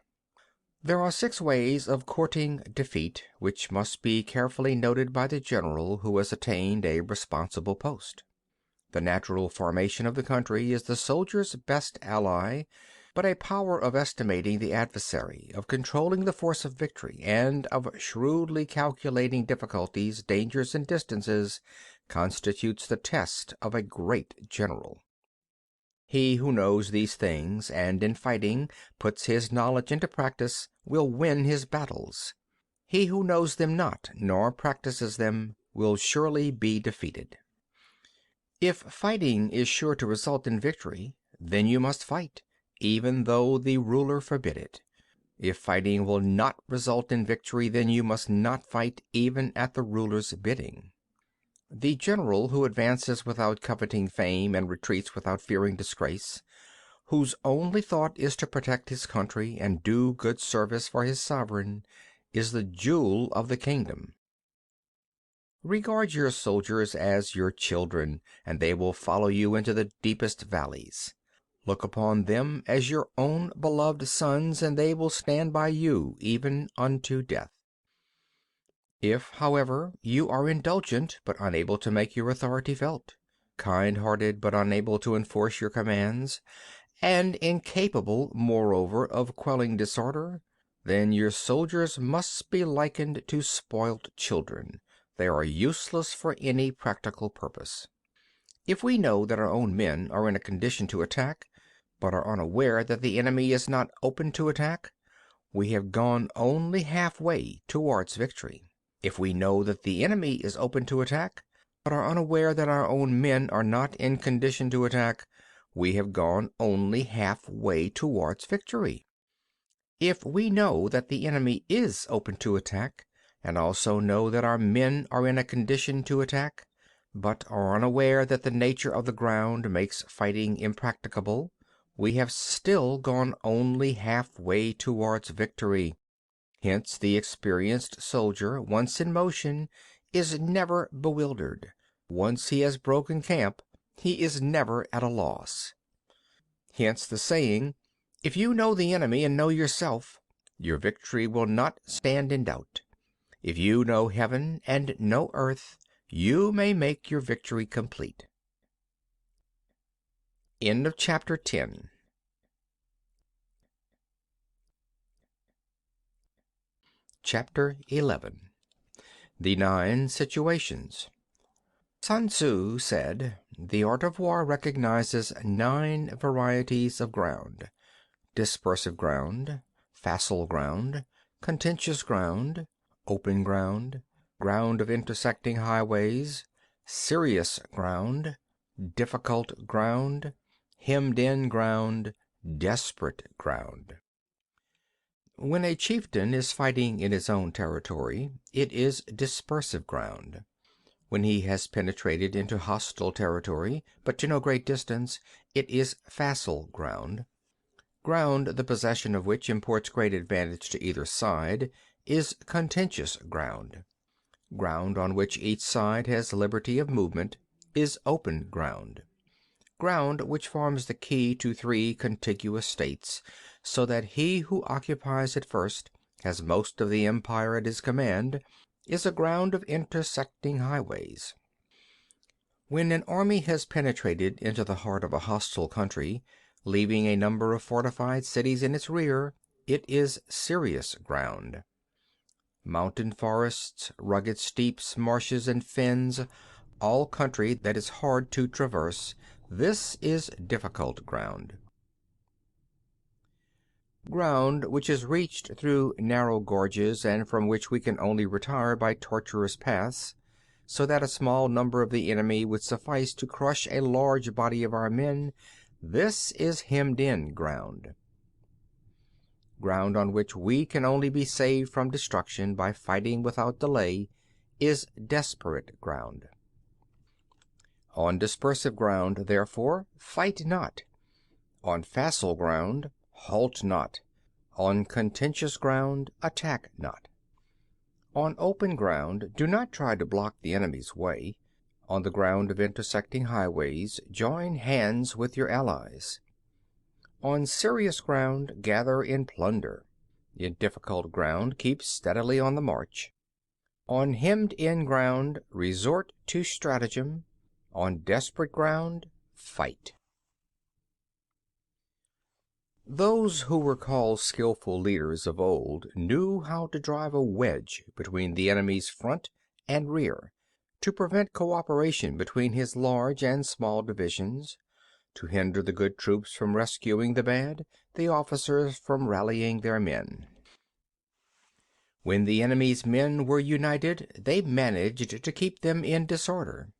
There are 6 ways of courting defeat, which must be carefully noted by the general who has attained a responsible post. The natural formation of the country is the soldier's best ally, but a power of estimating the adversary, of controlling the force of victory, and of shrewdly calculating difficulties, dangers, and distances, constitutes the test of a great general. He who knows these things, and in fighting puts his knowledge into practice, will win his battles. He who knows them not, nor practices them, will surely be defeated. If fighting is sure to result in victory, then you must fight, even though the ruler forbid it. If fighting will not result in victory, then you must not fight, even at the ruler's bidding. The general who advances without coveting fame and retreats without fearing disgrace, whose only thought is to protect his country and do good service for his sovereign, is the jewel of the kingdom. Regard your soldiers as your children, and they will follow you into the deepest valleys. Look upon them as your own beloved sons, and they will stand by you even unto death. If, however, you are indulgent but unable to make your authority felt, kind-hearted but unable to enforce your commands, and incapable, moreover, of quelling disorder, then your soldiers must be likened to spoilt children. They are useless for any practical purpose. If we know that our own men are in a condition to attack, but are unaware that the enemy is not open to attack, we have gone only halfway towards victory. If we know that the enemy is open to attack, but are unaware that our own men are not in condition to attack, we have gone only halfway towards victory. If we know that the enemy is open to attack, and also know that our men are in a condition to attack, but are unaware that the nature of the ground makes fighting impracticable, we have still gone only halfway towards victory. Hence the experienced soldier, once in motion, is never bewildered. Once he has broken camp, he is never at a loss. Hence the saying, if you know the enemy and know yourself, your victory will not stand in doubt. If you know heaven and know earth, you may make your victory complete. End of chapter 10. Chapter 11. The Nine Situations. Sun Tzu said, "The art of war recognizes 9 varieties of ground: dispersive ground, facile ground, contentious ground, open ground, ground of intersecting highways, serious ground, difficult ground, hemmed-in ground, desperate ground." When a chieftain is fighting in his own territory, it is dispersive ground. When he has penetrated into hostile territory, but to no great distance, it is facile ground. Ground the possession of which imports great advantage to either side is contentious ground. Ground on which each side has liberty of movement is open ground. Ground which forms the key to 3 contiguous states, so that he who occupies it first has most of the empire at his command, is a ground of intersecting highways. When an army has penetrated into the heart of a hostile country, leaving a number of fortified cities in its rear, it is serious ground. Mountain forests, rugged steeps, marshes and fens, all country that is hard to traverse, this is difficult ground. Ground which is reached through narrow gorges and from which we can only retire by tortuous paths, so that a small number of the enemy would suffice to crush a large body of our men, this is hemmed-in ground. Ground on which we can only be saved from destruction by fighting without delay is desperate ground. On dispersive ground, therefore, fight not. On facile ground, halt not. On contentious ground, attack not. On open ground, do not try to block the enemy's way. On the ground of intersecting highways, join hands with your allies. On serious ground, gather in plunder. In difficult ground, keep steadily on the march. On hemmed-in ground, resort to stratagem. On desperate ground, fight. Those who were called skillful leaders of old knew how to drive a wedge between the enemy's front and rear, to prevent cooperation between his large and small divisions, to hinder the good troops from rescuing the bad, the officers from rallying their men. When the enemy's men were united, they managed to keep them in disorder.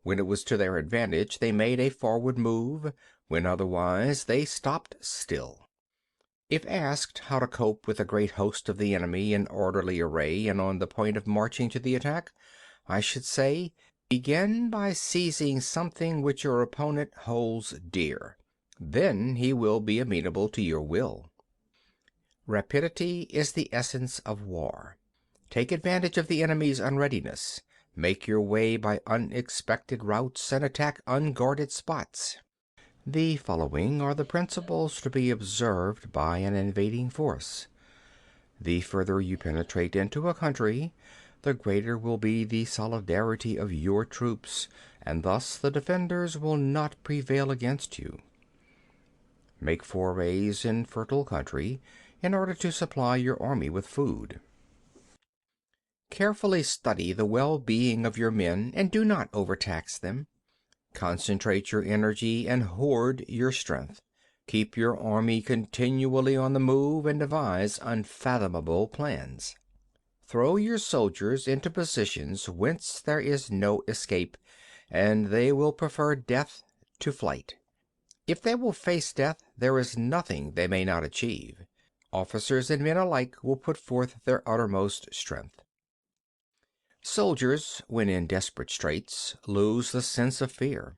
When it was to their advantage, they made a forward move; when otherwise, they stopped still. If asked how to cope with a great host of the enemy in orderly array and on the point of marching to the attack, I should say, begin by seizing something which your opponent holds dear. Then he will be amenable to your will. Rapidity is the essence of war. Take advantage of the enemy's unreadiness. Make your way by unexpected routes and attack unguarded spots. The following are the principles to be observed by an invading force. The further you penetrate into a country, the greater will be the solidarity of your troops, and thus the defenders will not prevail against you. Make forays in fertile country in order to supply your army with food. Carefully study the well-being of your men and do not overtax them. Concentrate your energy and hoard your strength. Keep your army continually on the move and devise unfathomable plans. Throw your soldiers into positions whence there is no escape, and they will prefer death to flight. If they will face death, there is nothing they may not achieve. Officers and men alike will put forth their uttermost strength. Soldiers, when in desperate straits, lose the sense of fear.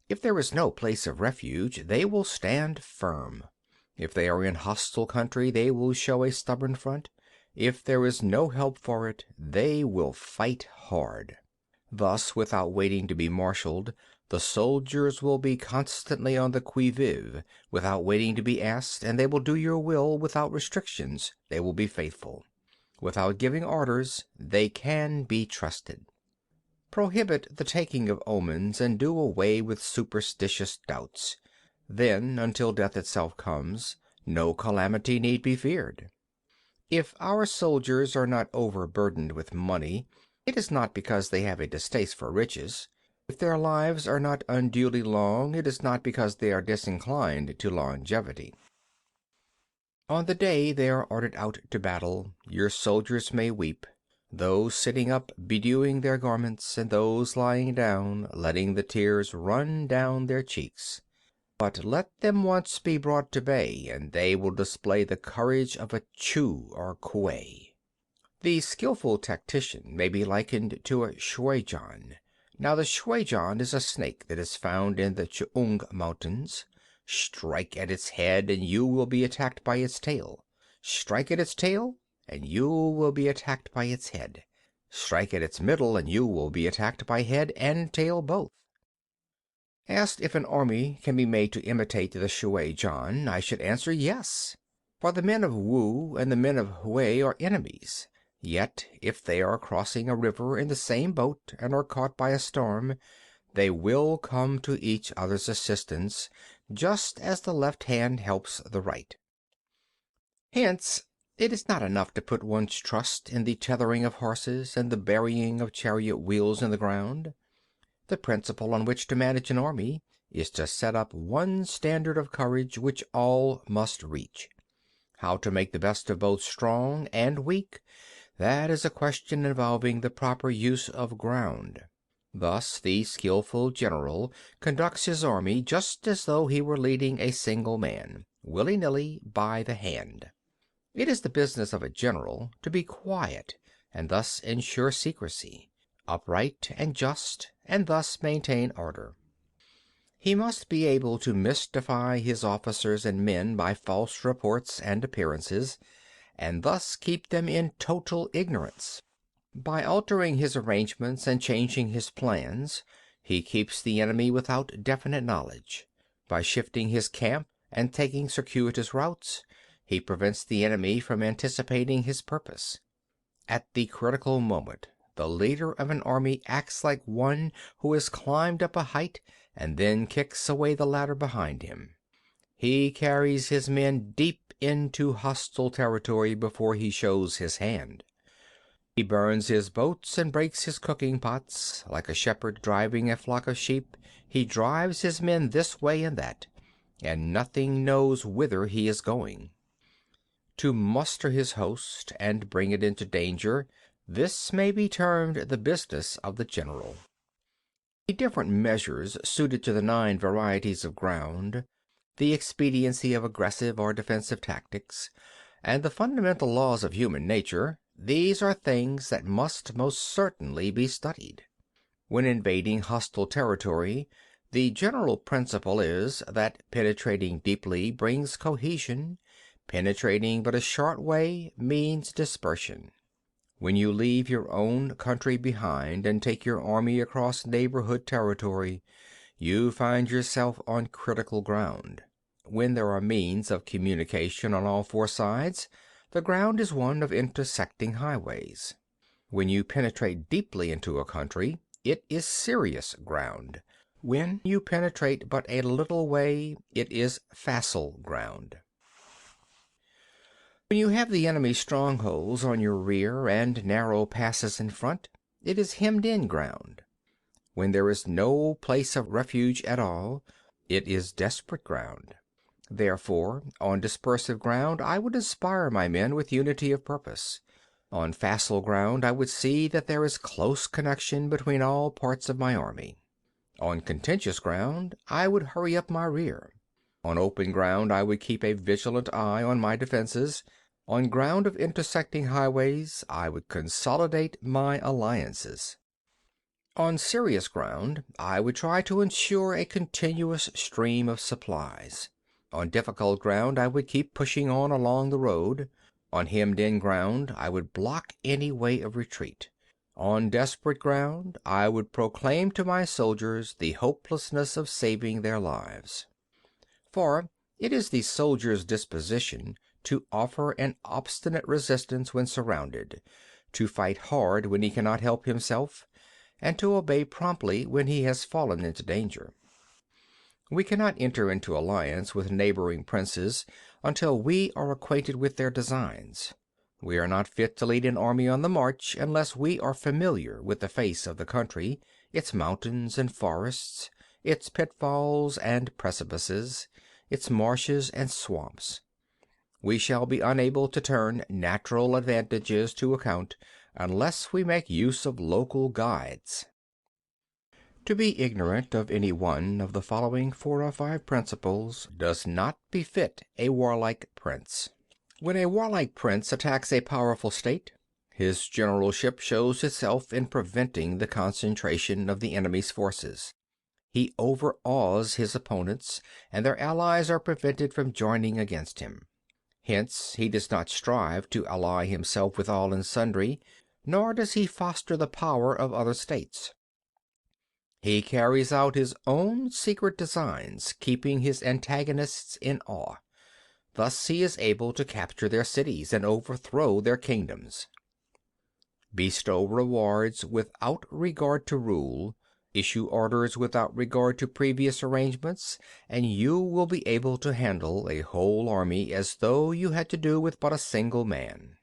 If there is no place of refuge, they will stand firm. If they are in hostile country, they will show a stubborn front. If there is no help for it, they will fight hard. Thus, without waiting to be marshaled, the soldiers will be constantly on the qui vive, without waiting to be asked, and they will do your will without restrictions. They will be faithful. Without giving orders, they can be trusted. Prohibit the taking of omens and do away with superstitious doubts. Then, until death itself comes, no calamity need be feared. If our soldiers are not overburdened with money, it is not because they have a distaste for riches. If their lives are not unduly long, it is not because they are disinclined to longevity. On the day they are ordered out to battle, your soldiers may weep, those sitting up bedewing their garments, and those lying down letting the tears run down their cheeks. But let them once be brought to bay, and they will display the courage of a Chu or Kuei. The skillful tactician may be likened to a shuijan. Now the shuijan is a snake that is found in the Ch'ung Mountains. Strike at its head, and you will be attacked by its tail. Strike at its tail, and you will be attacked by its head. Strike at its middle, and you will be attacked by head and tail both. Asked if an army can be made to imitate the shuijan, I should answer yes. For the men of Wu and the men of Hui are enemies. Yet, if they are crossing a river in the same boat and are caught by a storm, they will come to each other's assistance, just as the left hand helps the right. Hence, it is not enough to put one's trust in the tethering of horses and the burying of chariot wheels in the ground. The principle on which to manage an army is to set up one standard of courage which all must reach. How to make the best of both strong and weak, that is a question involving the proper use of ground. Thus the skillful general conducts his army just as though he were leading a single man, willy-nilly, by the hand. It is the business of a general to be quiet and thus ensure secrecy, upright and just, and thus maintain order. He must be able to mystify his officers and men by false reports and appearances, and thus keep them in total ignorance. By altering his arrangements and changing his plans, he keeps the enemy without definite knowledge. By shifting his camp and taking circuitous routes, he prevents the enemy from anticipating his purpose. At the critical moment, the leader of an army acts like one who has climbed up a height and then kicks away the ladder behind him. He carries his men deep into hostile territory before he shows his hand. He burns his boats and breaks his cooking pots. Like a shepherd driving a flock of sheep, he drives his men this way and that, and nothing knows whither he is going. To muster his host and bring it into danger, this may be termed the business of the general. The different measures suited to the 9 varieties of ground, the expediency of aggressive or defensive tactics, and the fundamental laws of human nature, these are things that must most certainly be studied. When invading hostile territory, the general principle is that penetrating deeply brings cohesion. Penetrating but a short way means dispersion. When you leave your own country behind and take your army across neighborhood territory, you find yourself on critical ground. When there are means of communication on all 4 sides, the ground is one of intersecting highways. When you penetrate deeply into a country, it is serious ground. When you penetrate but a little way, it is facile ground. When you have the enemy's strongholds on your rear and narrow passes in front, it is hemmed-in ground. When there is no place of refuge at all, it is desperate ground. Therefore, on dispersive ground I would inspire my men with unity of purpose. On facile ground I would see that there is close connection between all parts of my army. On contentious ground I would hurry up my rear. On open ground I would keep a vigilant eye on my defenses. On ground of intersecting highways I would consolidate my alliances. On serious ground I would try to ensure a continuous stream of supplies. On difficult ground I would keep pushing on along the road. On hemmed-in ground I would block any way of retreat. On desperate ground I would proclaim to my soldiers the hopelessness of saving their lives. For it is the soldier's disposition to offer an obstinate resistance when surrounded, to fight hard when he cannot help himself, and to obey promptly when he has fallen into danger. We cannot enter into alliance with neighboring princes until we are acquainted with their designs. We are not fit to lead an army on the march unless we are familiar with the face of the country, its mountains and forests, its pitfalls and precipices, its marshes and swamps. We shall be unable to turn natural advantages to account unless we make use of local guides. To be ignorant of any one of the following 4 or 5 principles does not befit a warlike prince. When a warlike prince attacks a powerful state, his generalship shows itself in preventing the concentration of the enemy's forces. He overawes his opponents, and their allies are prevented from joining against him. Hence he does not strive to ally himself with all and sundry, nor does he foster the power of other states. He carries out his own secret designs, keeping his antagonists in awe. Thus he is able to capture their cities and overthrow their kingdoms. Bestow rewards without regard to rule, issue orders without regard to previous arrangements, and you will be able to handle a whole army as though you had to do with but a single man.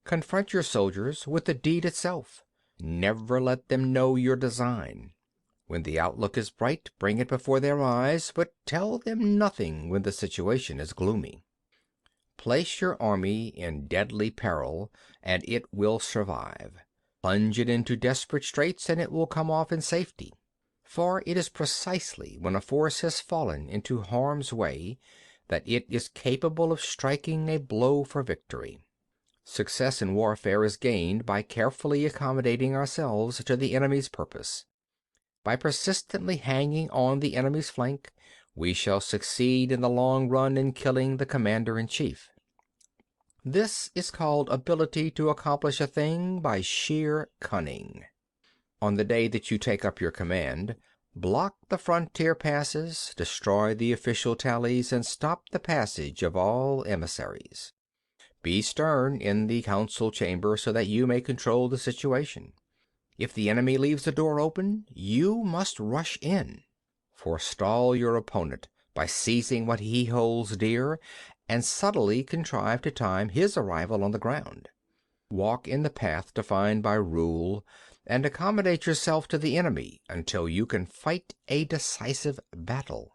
Confront your soldiers with the deed itself. Never let them know your design. When the outlook is bright, bring it before their eyes, but tell them nothing when the situation is gloomy. Place your army in deadly peril, and it will survive. Plunge it into desperate straits, and it will come off in safety. For it is precisely when a force has fallen into harm's way that it is capable of striking a blow for victory. Success in warfare is gained by carefully accommodating ourselves to the enemy's purpose. By persistently hanging on the enemy's flank, we shall succeed in the long run in killing the commander-in-chief. This is called ability to accomplish a thing by sheer cunning. On the day that you take up your command, block the frontier passes, destroy the official tallies, and stop the passage of all emissaries. Be stern in the council chamber so that you may control the situation. If the enemy leaves a door open, you must rush in. Forestall your opponent by seizing what he holds dear, and subtly contrive to time his arrival on the ground. Walk in the path defined by rule, and accommodate yourself to the enemy until you can fight a decisive battle.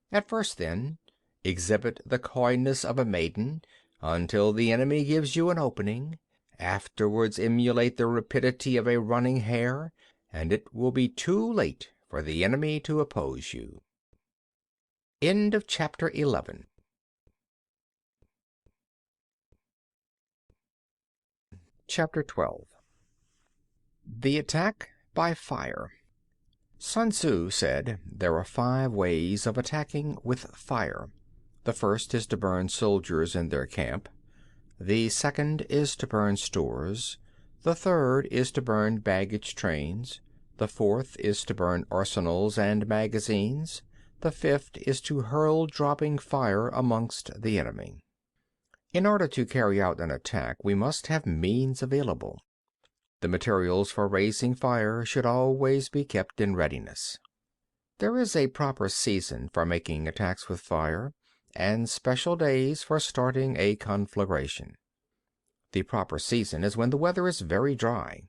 At first, then, exhibit the coyness of a maiden until the enemy gives you an opening. Afterwards emulate the rapidity of a running hare, and it will be too late for the enemy to oppose you. End of chapter 11. Chapter 12. The attack by fire. Sun Tzu said there are 5 ways of attacking with fire. The first is to burn soldiers in their camp. The second is to burn stores. The third is to burn baggage trains. The fourth is to burn arsenals and magazines. The fifth is to hurl dropping fire amongst the enemy. In order to carry out an attack, we must have means available. The materials for raising fire should always be kept in readiness. There is a proper season for making attacks with fire, and special days for starting a conflagration. The proper season is when the weather is very dry.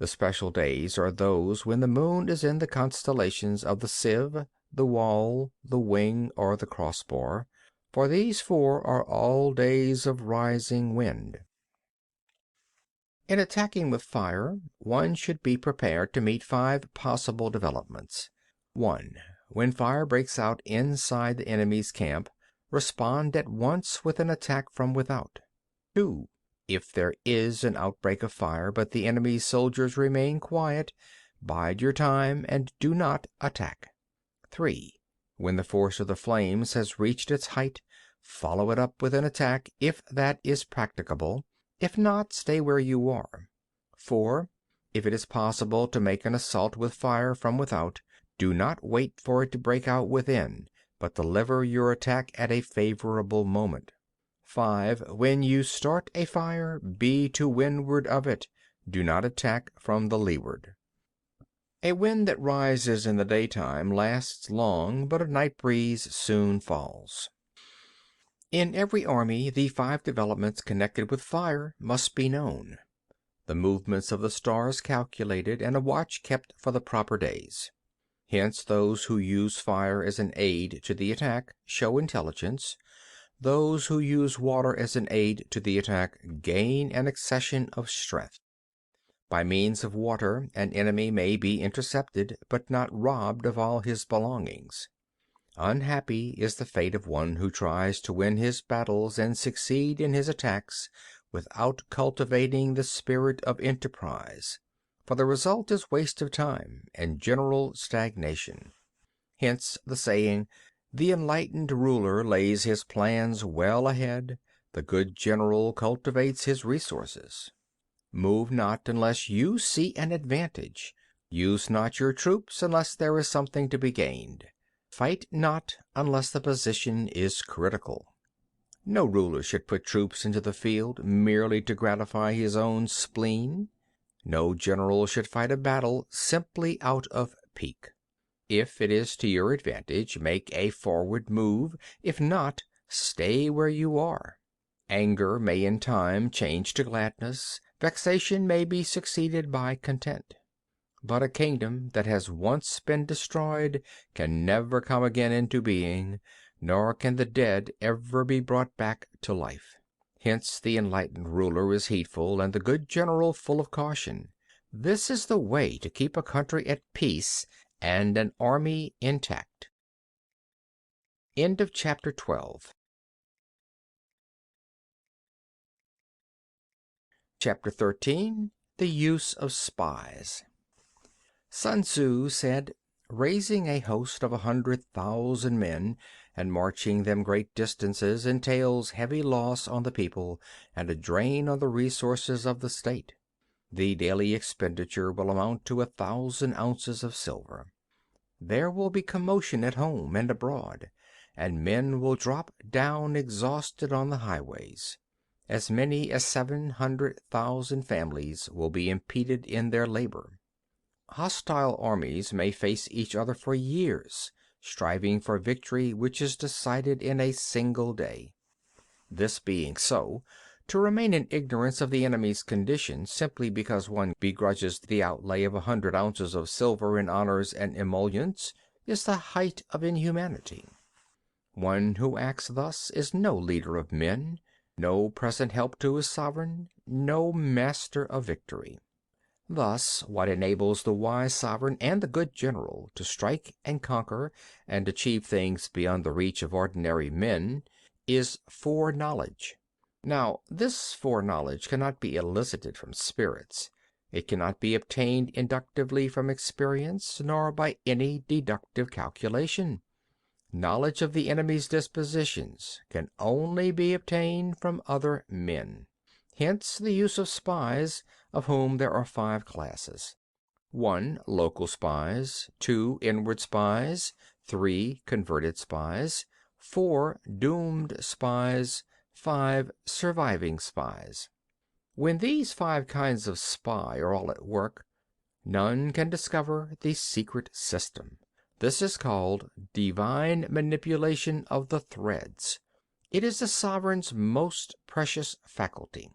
The special days are those when the moon is in the constellations of the sieve, the wall, the wing, or the crossbar, for these 4 are all days of rising wind. In attacking with fire, one should be prepared to meet 5 possible developments. 1. When fire breaks out inside the enemy's camp, respond at once with an attack from without. 2. If there is an outbreak of fire, but the enemy's soldiers remain quiet, bide your time and do not attack. 3. When the force of the flames has reached its height, follow it up with an attack if that is practicable. If not, stay where you are. 4. If it is possible to make an assault with fire from without, do not wait for it to break out within, but deliver your attack at a favorable moment. 5. When you start a fire, be to windward of it. Do not attack from the leeward. A wind that rises in the daytime lasts long, but a night breeze soon falls. In every army, the 5 developments connected with fire must be known, the movements of the stars calculated, and a watch kept for the proper days. Hence, those who use fire as an aid to the attack show intelligence. Those who use water as an aid to the attack gain an accession of strength. By means of water, an enemy may be intercepted, but not robbed of all his belongings. Unhappy is the fate of one who tries to win his battles and succeed in his attacks without cultivating the spirit of enterprise, for the result is waste of time and general stagnation. Hence the saying, "The enlightened ruler lays his plans well ahead, the good general cultivates his resources." Move not unless you see an advantage. Use not your troops unless there is something to be gained. Fight not unless the position is critical. No ruler should put troops into the field merely to gratify his own spleen. No general should fight a battle simply out of pique. If it is to your advantage, make a forward move. If not, stay where you are. Anger may in time change to gladness. Vexation may be succeeded by content. But a kingdom that has once been destroyed can never come again into being, nor can the dead ever be brought back to life. Hence the enlightened ruler is heedful, and the good general full of caution. This is the way to keep a country at peace and an army intact. End of chapter 12. Chapter 13. The use of spies. Sun Tzu said, "Raising a host of 100,000 men and marching them great distances entails heavy loss on the people and a drain on the resources of the state. The daily expenditure will amount to 1,000 ounces of silver. There will be commotion at home and abroad, and men will drop down exhausted on the highways. As many as 700,000 families will be impeded in their labor. Hostile armies may face each other for years, striving for victory which is decided in a single day. This being so, to remain in ignorance of the enemy's condition simply because one begrudges the outlay of 100 ounces of silver in honors and emoluments is the height of inhumanity. One who acts thus is no leader of men, no present help to his sovereign, no master of victory. Thus, what enables the wise sovereign and the good general to strike and conquer and achieve things beyond the reach of ordinary men is foreknowledge. Now, this foreknowledge cannot be elicited from spirits. It cannot be obtained inductively from experience, nor by any deductive calculation. Knowledge of the enemy's dispositions can only be obtained from other men. Hence the use of spies, of whom there are 5 classes. 1. Local spies. 2. Inward spies. 3. Converted spies. 4. Doomed spies. 5. Surviving spies. When these 5 kinds of spy are all at work, none can discover the secret system. This is called divine manipulation of the threads. It is the sovereign's most precious faculty.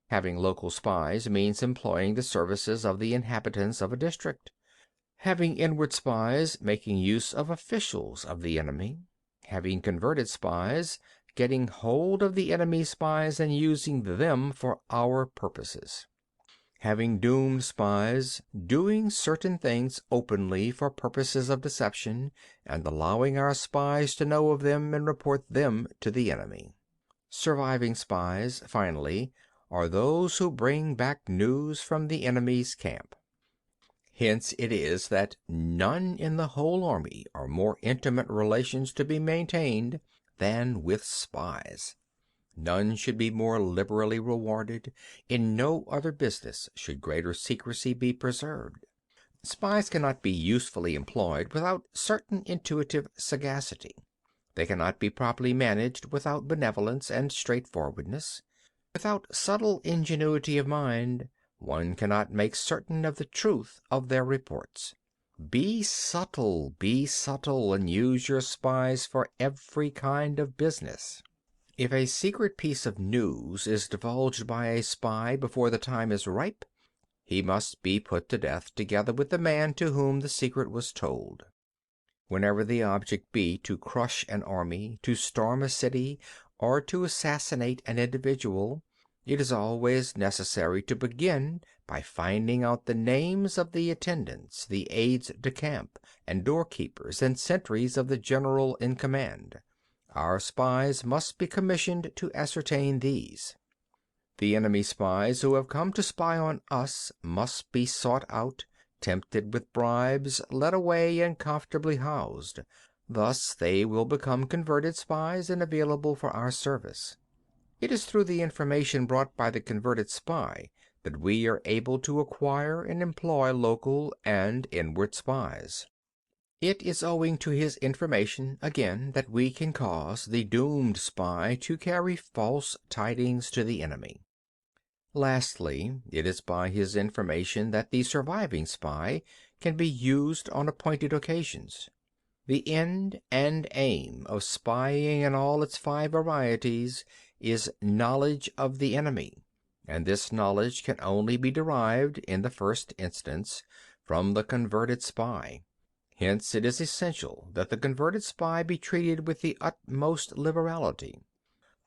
Having local spies means employing the services of the inhabitants of a district. Having inward spies, making use of officials of the enemy. Having converted spies, getting hold of the enemy's spies and using them for our purposes. Having doomed spies, doing certain things openly for purposes of deception, and allowing our spies to know of them and report them to the enemy. Surviving spies, finally, are those who bring back news from the enemy's camp. Hence it is that none in the whole army are more intimate relations to be maintained than with spies. None should be more liberally rewarded. In no other business should greater secrecy be preserved. Spies cannot be usefully employed without certain intuitive sagacity. They cannot be properly managed without benevolence and straightforwardness. Without subtle ingenuity of mind, one cannot make certain of the truth of their reports. Be subtle, and use your spies for every kind of business. If a secret piece of news is divulged by a spy before the time is ripe, he must be put to death together with the man to whom the secret was told. Whenever the object be to crush an army, to storm a city, or to assassinate an individual, it is always necessary to begin by finding out the names of the attendants, the aides de camp, and doorkeepers and sentries of the general in command. Our spies must be commissioned to ascertain these. The enemy spies who have come to spy on us must be sought out, tempted with bribes, led away, and comfortably housed. Thus they will become converted spies and available for our service. It is through the information brought by the converted spy that we are able to acquire and employ local and inward spies. It is owing to his information, again, that we can cause the doomed spy to carry false tidings to the enemy. Lastly, it is by his information that the surviving spy can be used on appointed occasions. The end and aim of spying in all its 5 varieties is knowledge of the enemy, and this knowledge can only be derived, in the first instance, from the converted spy. Hence it is essential that the converted spy be treated with the utmost liberality.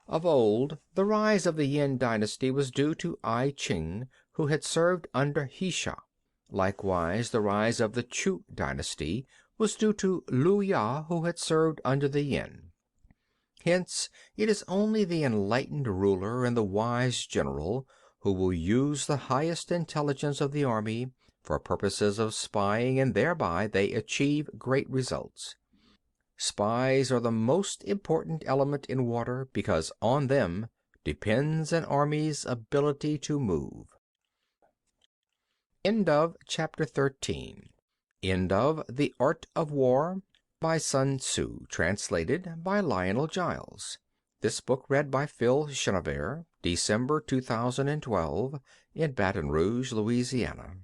Of old, the rise of the Yin dynasty was due to I Ching, who had served under Hsia. Likewise, the rise of the Chu dynasty was due to Lu Ya, who had served under the Yin. Hence, it is only the enlightened ruler and the wise general who will use the highest intelligence of the army for purposes of spying, and thereby they achieve great results. Spies are the most important element in war because on them depends an army's ability to move. End of Chapter 13. End of The Art of War by Sun Tzu, translated by Lionel Giles. This book read by Phil Chenevert, December 2012, in Baton Rouge, Louisiana.